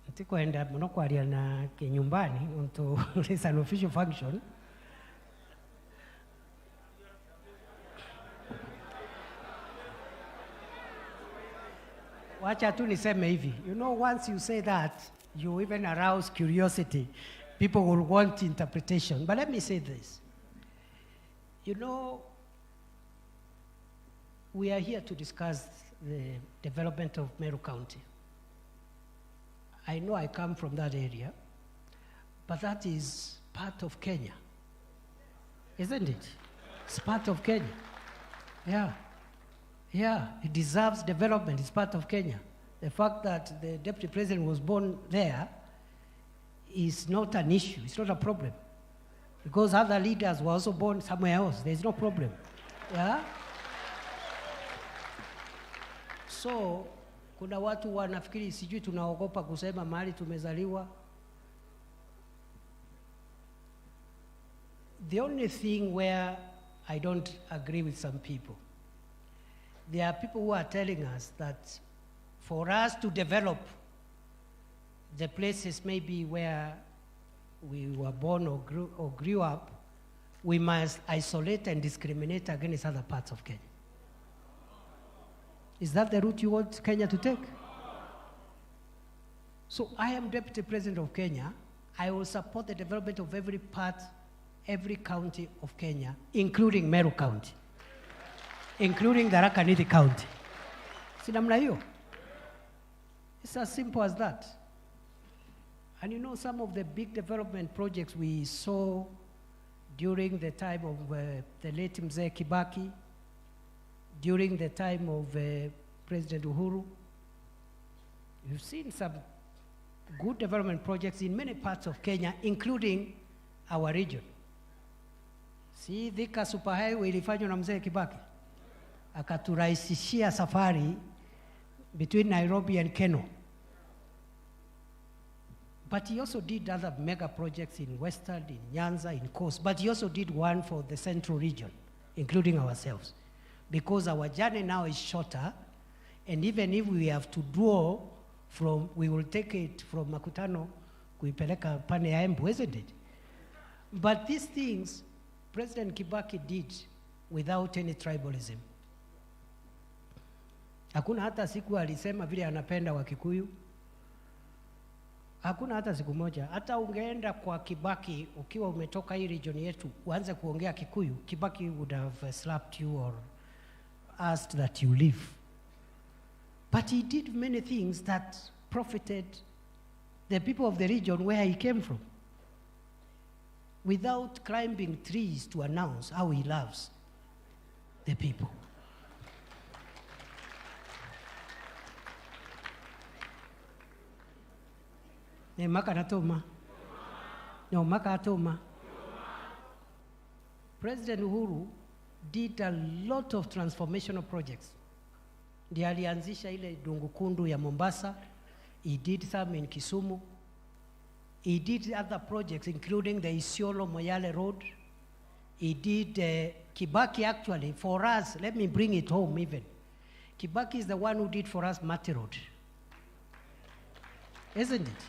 ntikoenda mnokwaria na kinyumbani unto it's an official function. Wacha tu niseme hivi. You know, once you say that, you even arouse curiosity. People will want interpretation. But let me say this. You know, we are here to discuss the development of Meru County. I know I come from that area, but that is part of Kenya, isn't it? It's part of Kenya. Yeah. Yeah, it deserves development. It's part of Kenya. The fact that the deputy president was born there is not an issue. It's not a problem. Because other leaders were also born somewhere else. There's no problem. Yeah? So, kuna watu wanafikiri sijui tunaogopa kusema mahali tumezaliwa. The only thing where I don't agree with some people, there are people who are telling us that for us to develop the places maybe where we were born or grew up, we must isolate and discriminate against other parts of Kenya. Is that the route you want Kenya to take? So I am Deputy President of Kenya. I will support the development of every part, every county of Kenya, including Meru County, including Tharaka Nithi County. Si namna hiyo? It's as simple as that. And you know, some of the big development projects we saw during the time of the late Mzee Kibaki, during the time of President Uhuru, you've seen some good development projects in many parts of Kenya, including our region. See, Thika Superhighway ilifanywa na Mzee Kibaki. Akaturahisishia safari between Nairobi and Keno. But he also did other mega projects in Western, in Nyanza, in Coast. But he also did one for the central region, including ourselves. Because our journey now is shorter, and even if we have to draw from, we will take it from Makutano, kuipeleka pane ya Embu, isn't it? But these things President Kibaki did without any tribalism. Hakuna hata siku alisema vile anapenda Wakikuyu. Hakuna hata siku moja. Hata ungeenda kwa Kibaki ukiwa umetoka hii region yetu uanze kuongea Kikuyu, Kibaki would have slapped you or asked that you leave. But he did many things that profited the people of the region where he came from, without climbing trees to announce how he loves the people. President Uhuru did a lot of transformational projects. Ndiye alianzisha ile Dungukundu ya Mombasa. He did some in Kisumu. He did other projects including the Isiolo Moyale Road. He did Kibaki actually for us, let me bring it home even. Kibaki is the one who did for us Mati Road. Isn't it?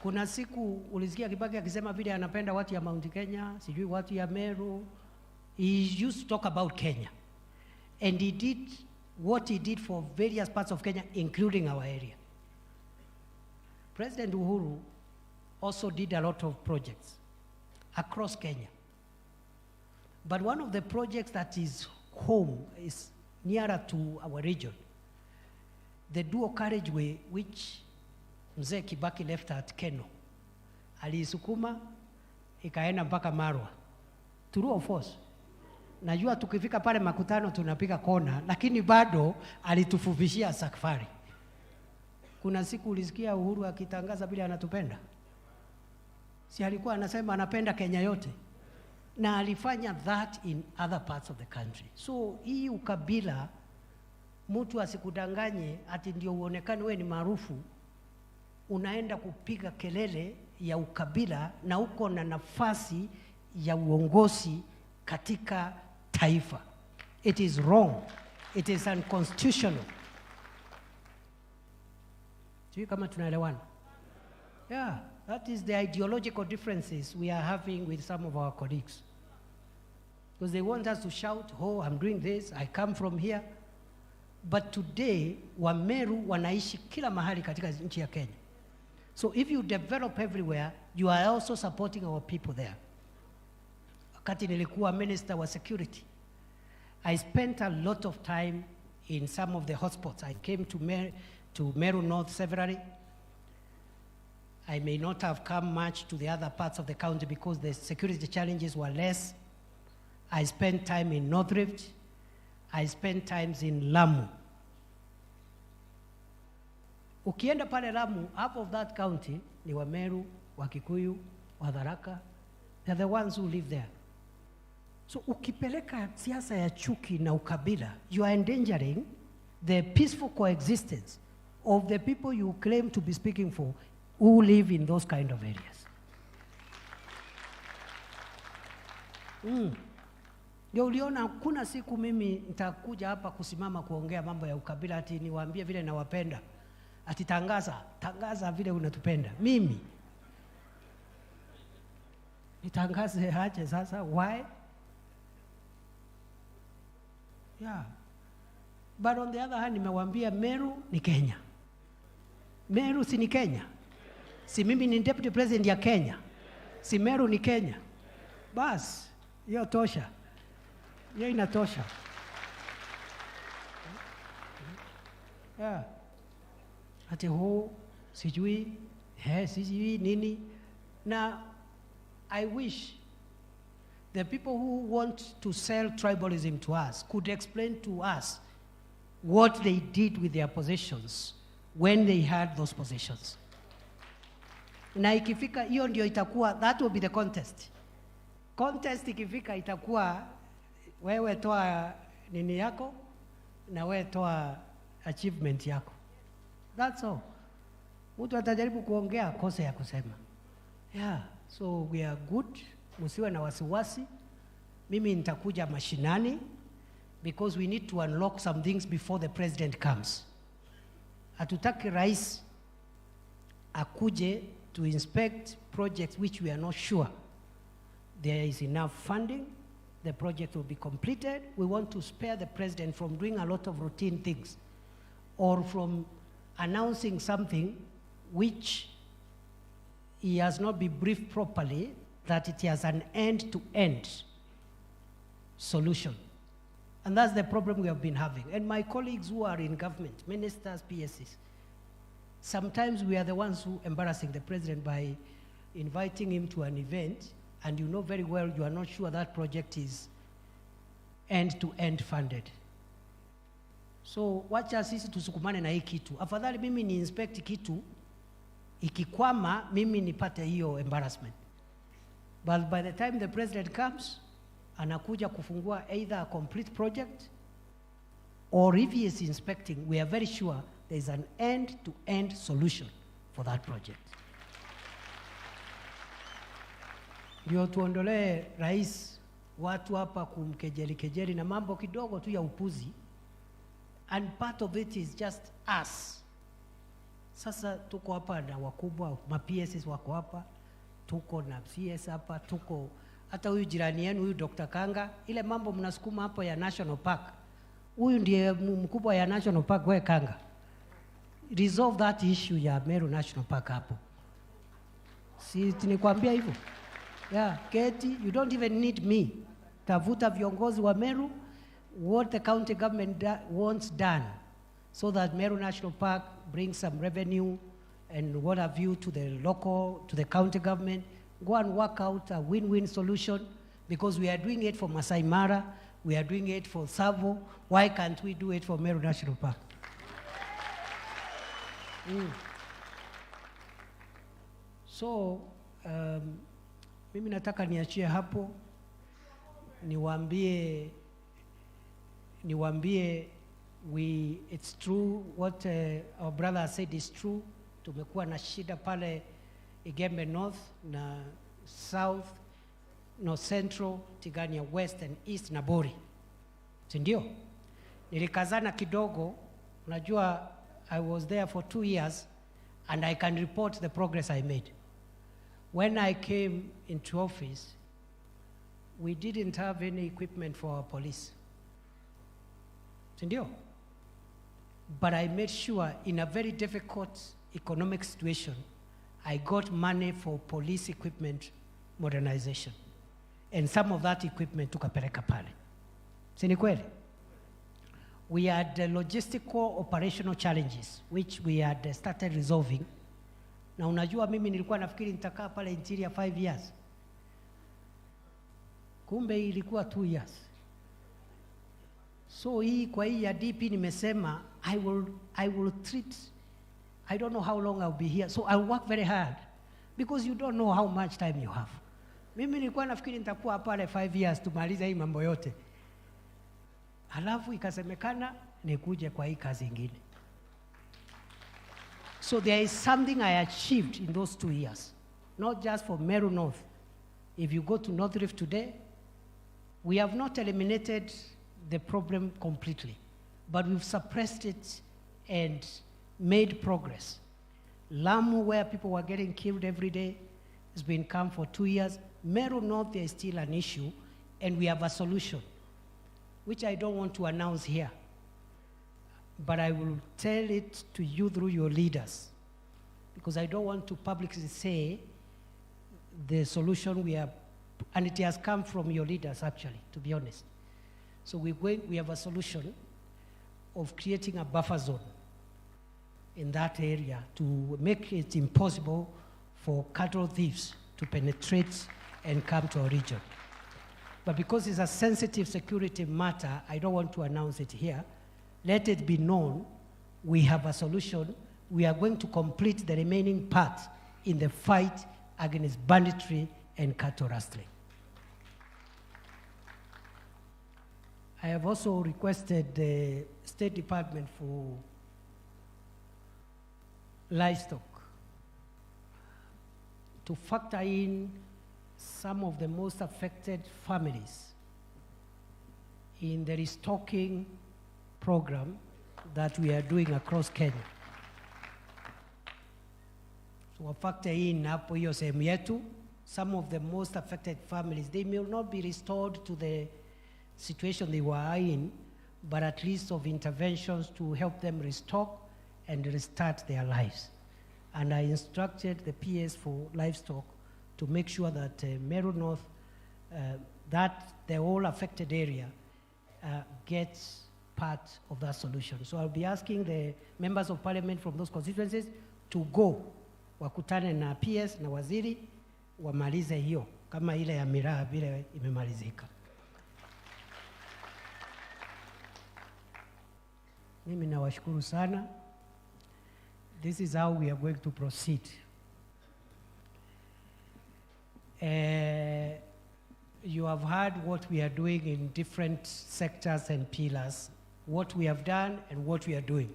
Kuna siku ulisikia Kibaki akisema vile anapenda watu ya Mount Kenya, sijui watu ya Meru. He used to talk about Kenya. And he did what he did for various parts of Kenya, including our area. President Uhuru also did a lot of projects across Kenya. But one of the projects that is home, is nearer to our region, the dual carriageway which Mzee Kibaki left at Keno, aliisukuma ikaenda mpaka Marwa. True or false? Najua tukifika pale makutano tunapiga kona, lakini bado alitufufishia safari. Kuna siku ulisikia Uhuru akitangaza bila anatupenda? Si alikuwa anasema anapenda Kenya yote? Na alifanya that in other parts of the country. So hii ukabila, mtu asikudanganye ati ndio uonekane wewe ni maarufu, unaenda kupiga kelele ya ukabila na uko na nafasi ya uongozi katika taifa. It is wrong. It is unconstitutional. Sijui kama tunaelewana? Yeah, that is the ideological differences we are having with some of our colleagues. Because they want us to shout, oh, I'm doing this, I come from here. But today, Wameru wanaishi kila mahali katika nchi ya Kenya. So if you develop everywhere, you are also supporting our people there. Wakati nilikuwa minister wa security, I spent a lot of time in some of the hotspots. I came to Meru North severally. I may not have come much to the other parts of the county because the security challenges were less. I spent time in North Rift. I spent times in Lamu. Ukienda pale Lamu, half of that county ni Wameru, Wakikuyu, Wadharaka. They're the ones who live there. So ukipeleka siasa ya chuki na ukabila, you are endangering the peaceful coexistence of the people you claim to be speaking for who live in those kind of areas. Ndio uliona kuna siku mimi nitakuja hapa kusimama kuongea mambo ya ukabila ati niwaambie vile nawapenda. Ati tangaza vile unatupenda. Mimi nitangaze aje sasa? Why? Yeah. But on the other hand, nimewaambia Meru ni Kenya. Meru si ni Kenya? Si mimi ni deputy president ya Kenya? Si Meru ni Kenya? Bas, hiyo tosha. Hiyo inatosha. Yeah. Ati ho, sijui nini. Now, I wish the people who want to sell tribalism to us could explain to us what they did with their positions when they had those positions. Na ikifika hiyo ndio itakuwa, that will be the contest. Contest ikifika itakuwa wewe toa nini yako na wewe toa achievement yako. That's all. Mtu atajaribu kuongea kosa ya kusema. Yeah, so we are good. Musiwe na wasiwasi. Mimi nitakuja mashinani because we need to unlock some things before the president comes. Hatutaki rais akuje to inspect projects which we are not sure there is enough funding, the project will be completed. We want to spare the president from doing a lot of routine things or from announcing something which he has not been briefed properly, that it has an end-to-end solution. And that's the problem we have been having. And my colleagues who are in government, ministers, PSs, sometimes we are the ones who are embarrassing the president by inviting him to an event, and you know very well you are not sure that project is end-to-end funded. So wacha sisi tusukumane na hii kitu. Afadhali mimi ni inspect kitu, ikikwama mimi nipate hiyo embarrassment. But by the time the president comes, anakuja kufungua either a complete project, or if he is inspecting, we are very sure there is an end-to-end solution for that project. Ndio tuondolee rais watu hapa kumkejeli na mambo kidogo tu ya upuzi, and part of it is just us. Sasa tuko hapa na wakubwa, ma-PSs wako hapa, tuko na CS hapa, tuko hata huyu jirani yenu huyu Dr. Kanga, ile mambo mnasukuma hapo ya National Park, huyu ndiye mkubwa ya National Park, we Kanga. Resolve that issue ya Meru National Park hapo. Si tinikwambia hivyo? Yeah, Keti, you don't even need me. Tafuta viongozi wa Meru, what the county government wants done, so that Meru National Park brings some revenue and what have you to the local, to the county government. Go and work out a win-win solution, because we are doing it for Masai Mara, we are doing it for Savo. Why can't we do it for Meru National Park? So, mimi nataka niachie hapo, niwaambie it's true what our brother said is true. Tumekuwa na shida pale Igembe North na South, no Central, Tigania West and East na Bori. Sindio? Nilikazana kidogo, unajua I was there for 2 years and I can report the progress I made. When I came into office, we didn't have any equipment for our police. Sindio? But I made sure in a very difficult economic situation, I got money for police equipment modernization. And some of that equipment tukapeleka pale. Si ni kweli? We had logistical operational challenges, which we had started resolving. Na unajua mimi nilikuwa nafikiri nitakaa pale interior 5 years. Kumbe ilikuwa 2 years. So hii kwa hii ya DP nimesema I will treat, I don't know how long I'll be here, so I'll work very hard, because you don't know how much time you have. Mimi nilikuwa nafikiri nitakuwa pale 5 years tumaliza hii mambo yote. Halafu ikasemekana nikuje kwa hii kazi ingine. So there is something I achieved in those 2 years, not just for Meru North. If you go to North Rift today, we have not eliminated the problem completely, but we've suppressed it and made progress. Lamu, where people were getting killed every day, has been calm for 2 years. Meru North, there is still an issue, and we have a solution, which I don't want to announce here, but I will tell it to you through your leaders, because I don't want to publicly say the solution we have, and it has come from your leaders actually, to be honest. So we have a solution of creating a buffer zone in that area to make it impossible for cattle thieves to penetrate and come to our region. But because it's a sensitive security matter, I don't want to announce it here. Let it be known, we have a solution. We are going to complete the remaining part in the fight against banditry and cattle rustling. I have also requested the State Department for livestock to factor in some of the most affected families in the restocking program that we are doing across Kenya. So factor in hapo hiyo sehemu yetu some of the most affected families, they may not be restored to the situation they were in, but at least of interventions to help them restock and restart their lives. And I instructed the PS for livestock to make sure that Meru North, that the whole affected area gets part of that solution. So I'll be asking the members of parliament from those constituencies to go, wakutane na PS na waziri, wamalize hiyo, kama ile ya miraa vile imemalizika. Mimi nawashukuru sana. This is how we are going to proceed. You have heard what we are doing in different sectors and pillars, what we have done and what we are doing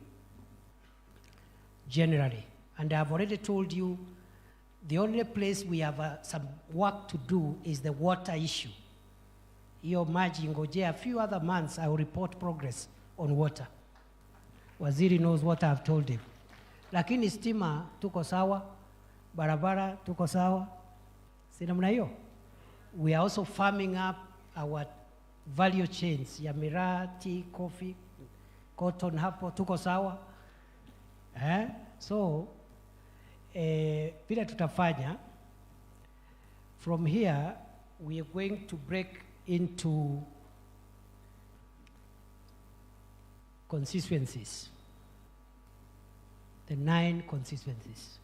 generally. And I've already told you the only place we have some work to do is the water issue. Hiyo maji ngojea, a few other months I will report progress on water. Waziri knows what I've told him. Lakini stima tuko sawa, barabara tuko sawa. Sina mna hiyo? We are also farming up our value chains ya miraa, tea, coffee, cotton, hapo tuko sawa. So vile tutafanya, from here we are going to break into constituencies, the 9 constituencies.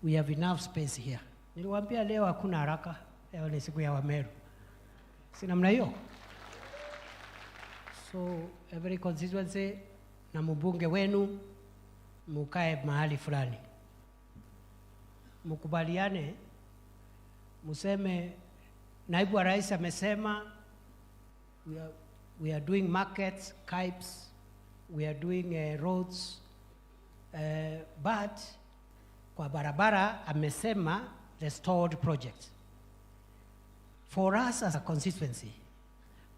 We have enough space here. Niliwaambia leo hakuna haraka, leo ni siku ya Wameru. Si namna hiyo? So every constituency na mbunge wenu mukae mahali fulani. Mukubaliane, museme naibu wa rais amesema we are doing markets, KIPES, we are doing roads, but kwa barabara amesema restored projects. For us as a constituency,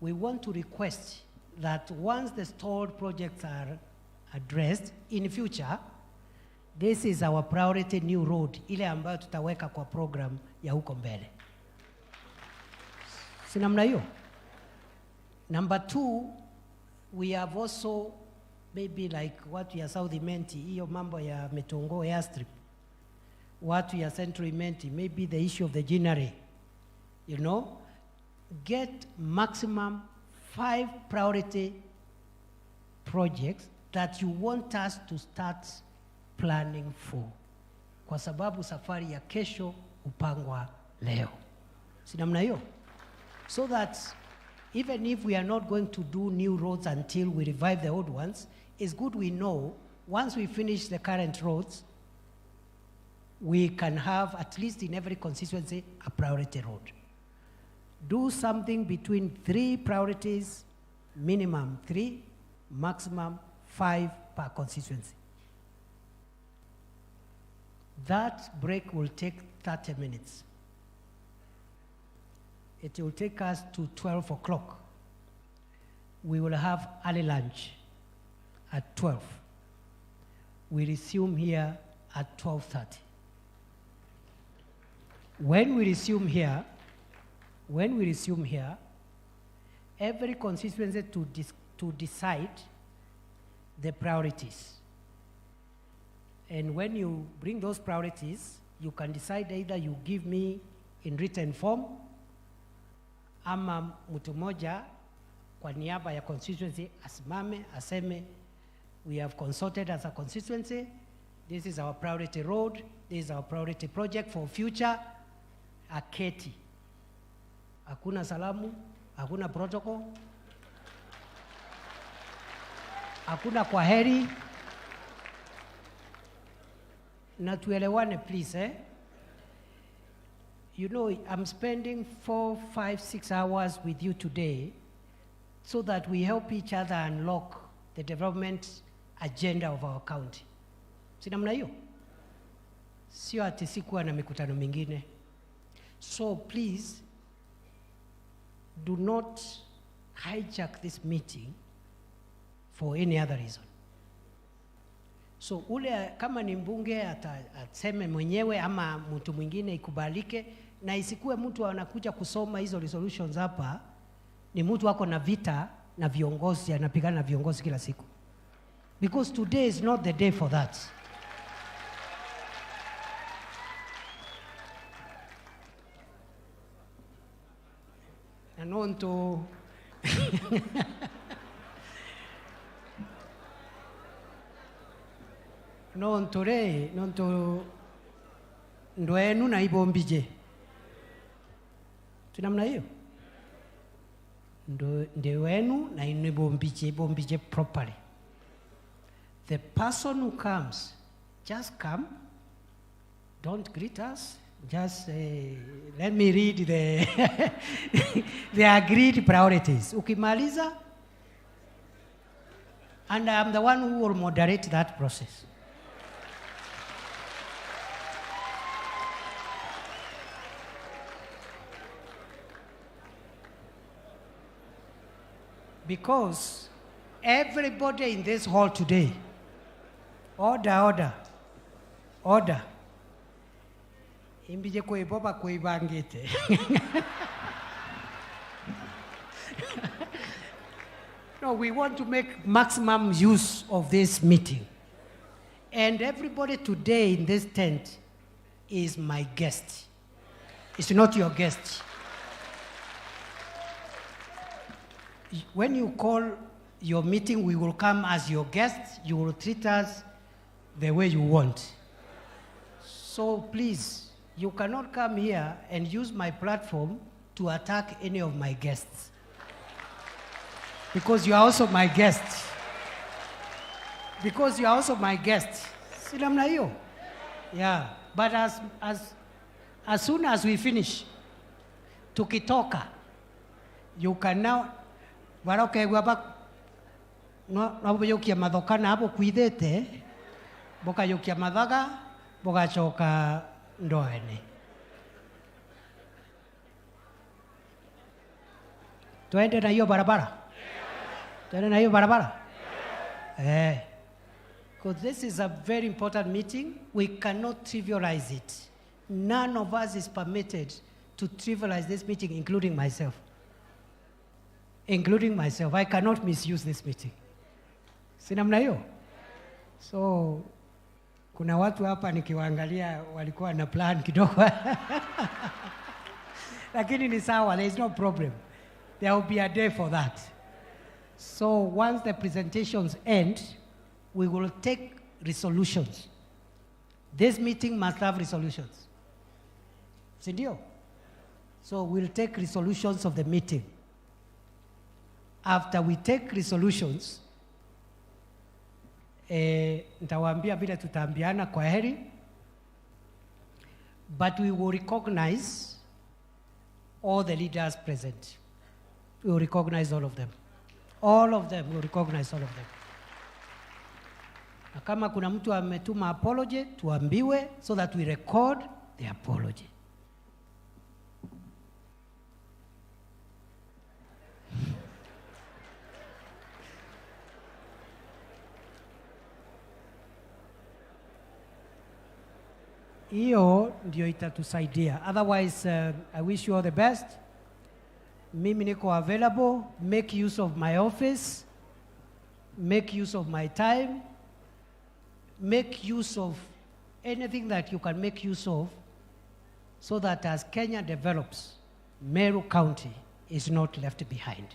we want to request that once the stalled projects are addressed in future, this is our priority new road, ile ambayo tutaweka kwa program ya huko mbele. Si namna hiyo? Number 2, we have also maybe like watu ya South Imenti, hiyo mambo ya Metongo airstrip, watu ya Central Imenti, maybe the issue of the Ginary, you know, get maximum 5 priority projects that you want us to start planning for. Kwa sababu safari ya kesho upangwa leo. Si namna hiyo? So that even if we are not going to do new roads until we revive the old ones, it's good we know once we finish the current roads, we can have at least in every constituency a priority road. Do something between 3 priorities, minimum 3, maximum 5 per constituency. That break will take 30 minutes. It will take us to 12 o'clock. We will have early lunch at 12. We resume here at 12:30. When we resume here, every constituency to decide the priorities. And when you bring those priorities, you can decide either you give me in written form, ama mtu moja kwa niaba ya constituency asimame aseme, we have consulted as a constituency, this is our priority road, this is our priority project for future, aketi. Hakuna salamu, hakuna protocol, hakuna kwaheri. Na tuelewane please, You know, I'm spending 4, 5, 6 hours with you today so that we help each other unlock the development agenda of our county. Si namna hiyo? Sio ati sikuwa na mikutano mingine. So please, do not hijack this meeting for any other reason. So ule kama ni mbunge ataseme mwenyewe ama mtu mwingine ikubalike, na isikuwe mtu anakuja kusoma hizo resolutions hapa ni mtu wako na vita na viongozi, anapigana na viongozi kila siku. Because today is not the day for that. And on to nonto ndwenu na ibombije. Tunamna hiyo? Ndwenu na ibombije properly. The person who comes, just come. Don't greet us. Just let me read the agreed priorities. Ukimaliza, and I'm the one who will moderate that process. Because everybody in this hall today, order. Imbije kuiboba kuibangite. No, we want to make maximum use of this meeting. And everybody today in this tent is my guest. It's not your guest. When you call your meeting, we will come as your guests. You will treat us the way you want. So please, you cannot come here and use my platform to attack any of my guests. Because you are also my guest. Because you are also my guest. Sinamna hiyo? Yeah. But as soon as we finish, tukitoka, you can now, waroke waba, no yokia madokana hapo kuidete, boka yokia madaga, boka choka ndoene. Tuende na hiyo barabara? Tuende na hiyo barabara? Because this is a very important meeting. We cannot trivialize it. None of us is permitted to trivialize this meeting, including myself. Including myself. I cannot misuse this meeting. Sinamna hiyo? So, kuna watu hapa nikiwaangalia walikuwa na plan kidogo. Lakini ni sawa, there is no problem. There will be a day for that. So once the presentations end, we will take resolutions. This meeting must have resolutions. Sindio? So we'll take resolutions of the meeting. After we take resolutions, nitawaambia vile tutaambiana kwa heri, but we will recognize all the leaders present. We will recognize all of them. All of them, we will recognize all of them. Na kama kuna mtu ametuma apology, tuambiwe so that we record the apology. Hiyo ndio itatusaidia. Otherwise, I wish you all the best. Mimi niko available. Make use of my office. Make use of my time. Make use of anything that you can make use of so that as Kenya develops, Meru County is not left behind.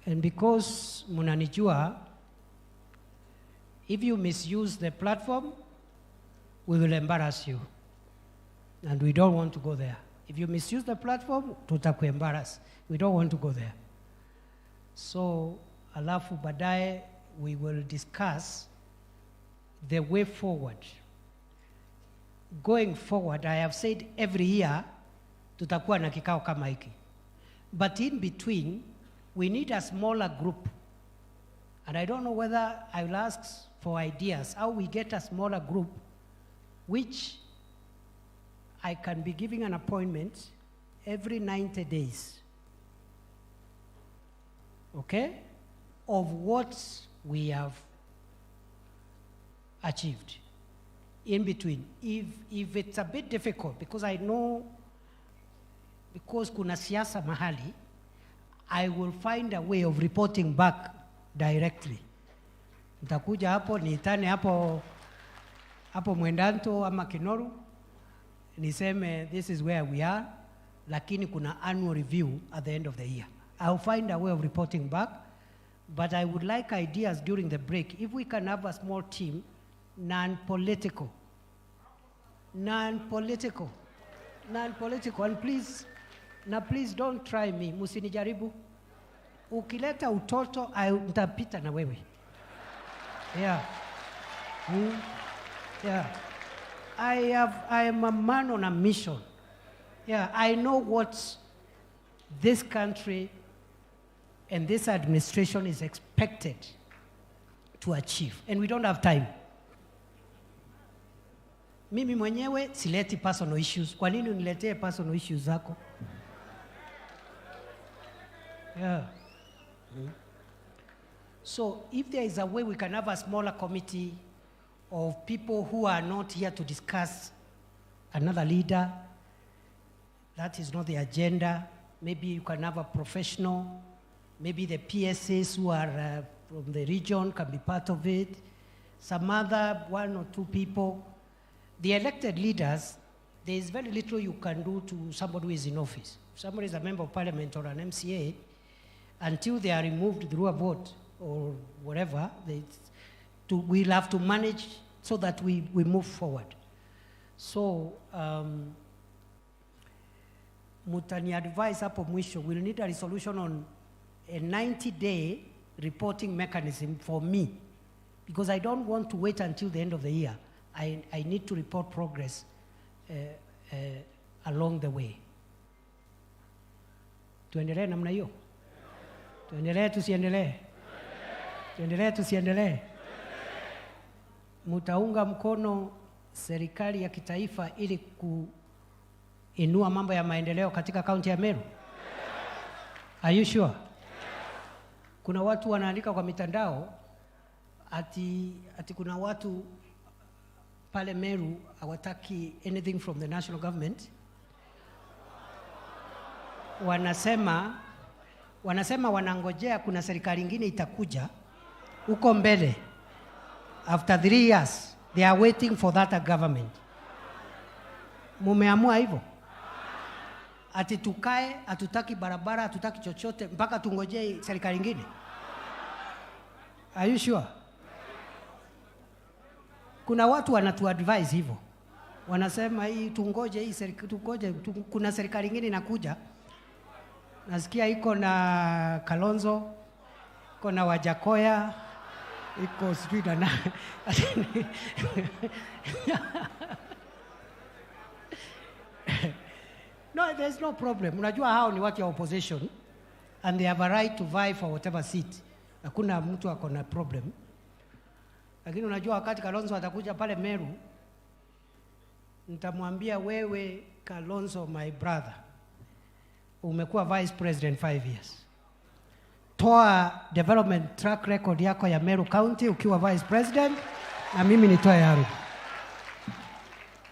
And because munanijua, if you misuse the platform, we will embarrass you. And we don't want to go there. If you misuse the platform, tutakuembarrass. We don't want to go there. So, alafu baadaye, we will discuss the way forward. Going forward, I have said every year, tutakuwa na kikao kama hiki. But in between, we need a smaller group. And I don't know whether I will ask for ideas, how we get a smaller group, which I can be giving an appointment every 90 days. okay, of what we have achieved. In between, if it's a bit difficult, because I know, because kuna siasa mahali, I will find a way of reporting back directly. Nitakuja hapo, niitane hapo Mwendanto ama Kinoru, niseme this is where we are, lakini kuna annual review at the end of the year. I'll find a way of reporting back, but I would like ideas during the break. If we can have a small team, non-political, and please don't try me, musinijaribu. Ukileta utoto, nitapita na wewe. Yeah. Yeah. I am a man on a mission. Yeah, I know what this country and this administration is expected to achieve, and we don't have time. Mimi mwenyewe sileti personal issues. Kwa nini uniletee personal issues zako? Yeah. So if there is a way we can have a smaller committee of people who are not here to discuss another leader, that is not the agenda. Maybe you can have a professional, maybe the PSAs who are from the region can be part of it, some other one or two people. The elected leaders, there is very little you can do to somebody who is in office. If somebody is a member of parliament or an MCA, until they are removed through a vote or whatever, we'll have to manage so that we move forward. So, mutani advise hapo mwisho, we'll need a resolution on a 90-day reporting mechanism for me, because I don't want to wait until the end of the year. I need to report progress along the way. Tuendelee namna hiyo? Tuendelee tusiendelee? Tuendelee tusiendelee? Mutaunga mkono serikali ya kitaifa ili kuinua mambo ya maendeleo katika kaunti ya Meru? Are you sure? Kuna watu wanaandika kwa mitandao ati kuna watu pale Meru hawataki anything from the national government. Wanasema wanangojea kuna serikali nyingine itakuja huko mbele. After 3 years, they are waiting for that government. Mumeamua hivyo? Ati tukae, hatutaki barabara, hatutaki chochote mpaka tungojee serikali nyingine? Are you sure? Kuna watu wanatuadvise hivyo. Wanasema hii tungoje hii serikali, kuna serikali nyingine inakuja. Nasikia iko na Kalonzo, iko na Wajakoya, iko sijui na No, there's no problem. Unajua hao ni watu ya opposition and they have a right to vie for whatever seat. Hakuna mtu ako na problem. Lakini unajua wakati Kalonzo atakuja pale Meru, nitamwambia wewe Kalonzo, my brother, umekuwa vice president 5 years. Toa development track record yako ya Meru County ukiwa vice president, na mimi nitoe yangu.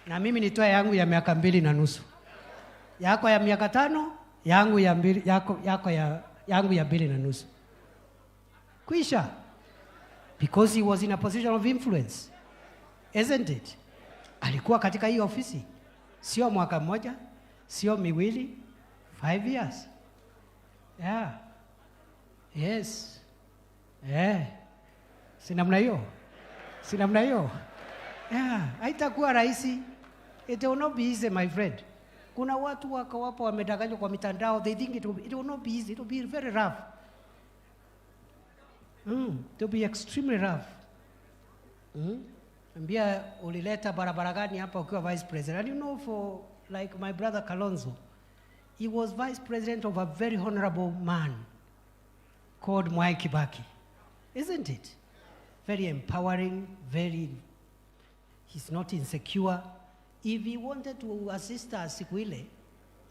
Na mimi nitoe yangu ya miaka 2.5. Yako ya miaka 5, yangu ya 2, yangu ya 2.5. Kwisha. Because he was in a position of influence. Isn't it? Alikuwa katika hii ofisi. Sio mwaka mmoja, sio miwili, 5 years. Yeah. Yes. Si namna hiyo? Si namna hiyo? Yeah. Haitakuwa rahisi. It will not be easy, my friend. Kuna watu wakawapo wamedanganywa kwa mitandao. They think it will not be easy. It will be very rough. It will be extremely rough. Ambia ulileta barabara gani hapa ukiwa vice president? And you know, for like my brother Kalonzo, he was vice president of a very honorable man called Mwai Kibaki. Isn't it? Very empowering, he's not insecure. If he wanted to assist us siku ile,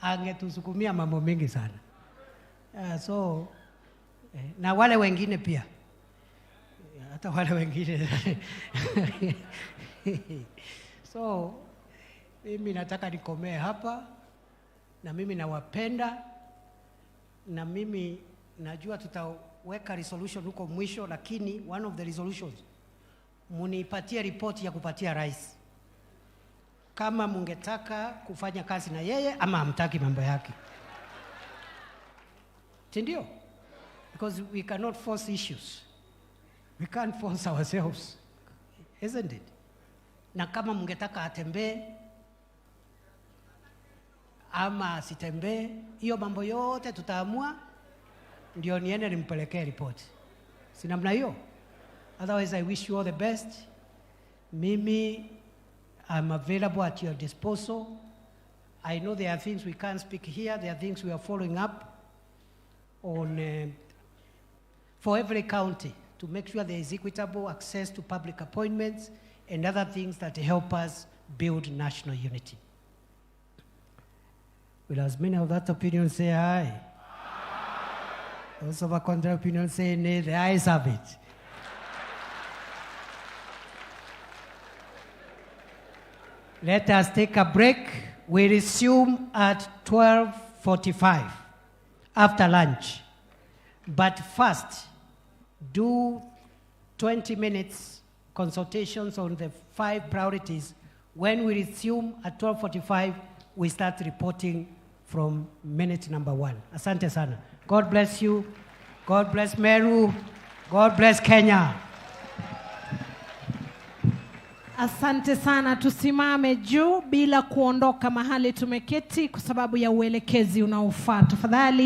angetusukumia mambo mengi sana. Na wale wengine pia. Hata wale wengine. So, mimi nataka nikomee hapa, na mimi nawapenda, na mimi najua tutaweka resolution huko mwisho, lakini one of the resolutions, munipatie report ya kupatia rais. Kama mungetaka kufanya kazi na yeye ama hamtaki mambo yake. Sindio? Because we cannot force issues. We can't force ourselves. Isn't it? Na kama mungetaka atembee ama asitembee, hiyo mambo yote tutaamua, ndio niende nimpelekee report. Si namna hiyo? Otherwise, I wish you all the best. Mimi, I'm available at your disposal. I know there are things we can't speak here. There are things we are following up on for every county to make sure there is equitable access to public appointments and other things that help us build national unity. Will as many of that opinion say aye? Those of a contrary opinion say nay. The ayes have it. Let us take a break. We resume at 12:45 after lunch. But first, do 20 minutes consultations on the 5 priorities. When we resume at 12:45, we start reporting from minute number 1. Asante sana. God bless you. God bless Meru. God bless Kenya. Asante sana, tusimame juu bila kuondoka mahali tumeketi kwa sababu ya uelekezi unaofaa. Tafadhali.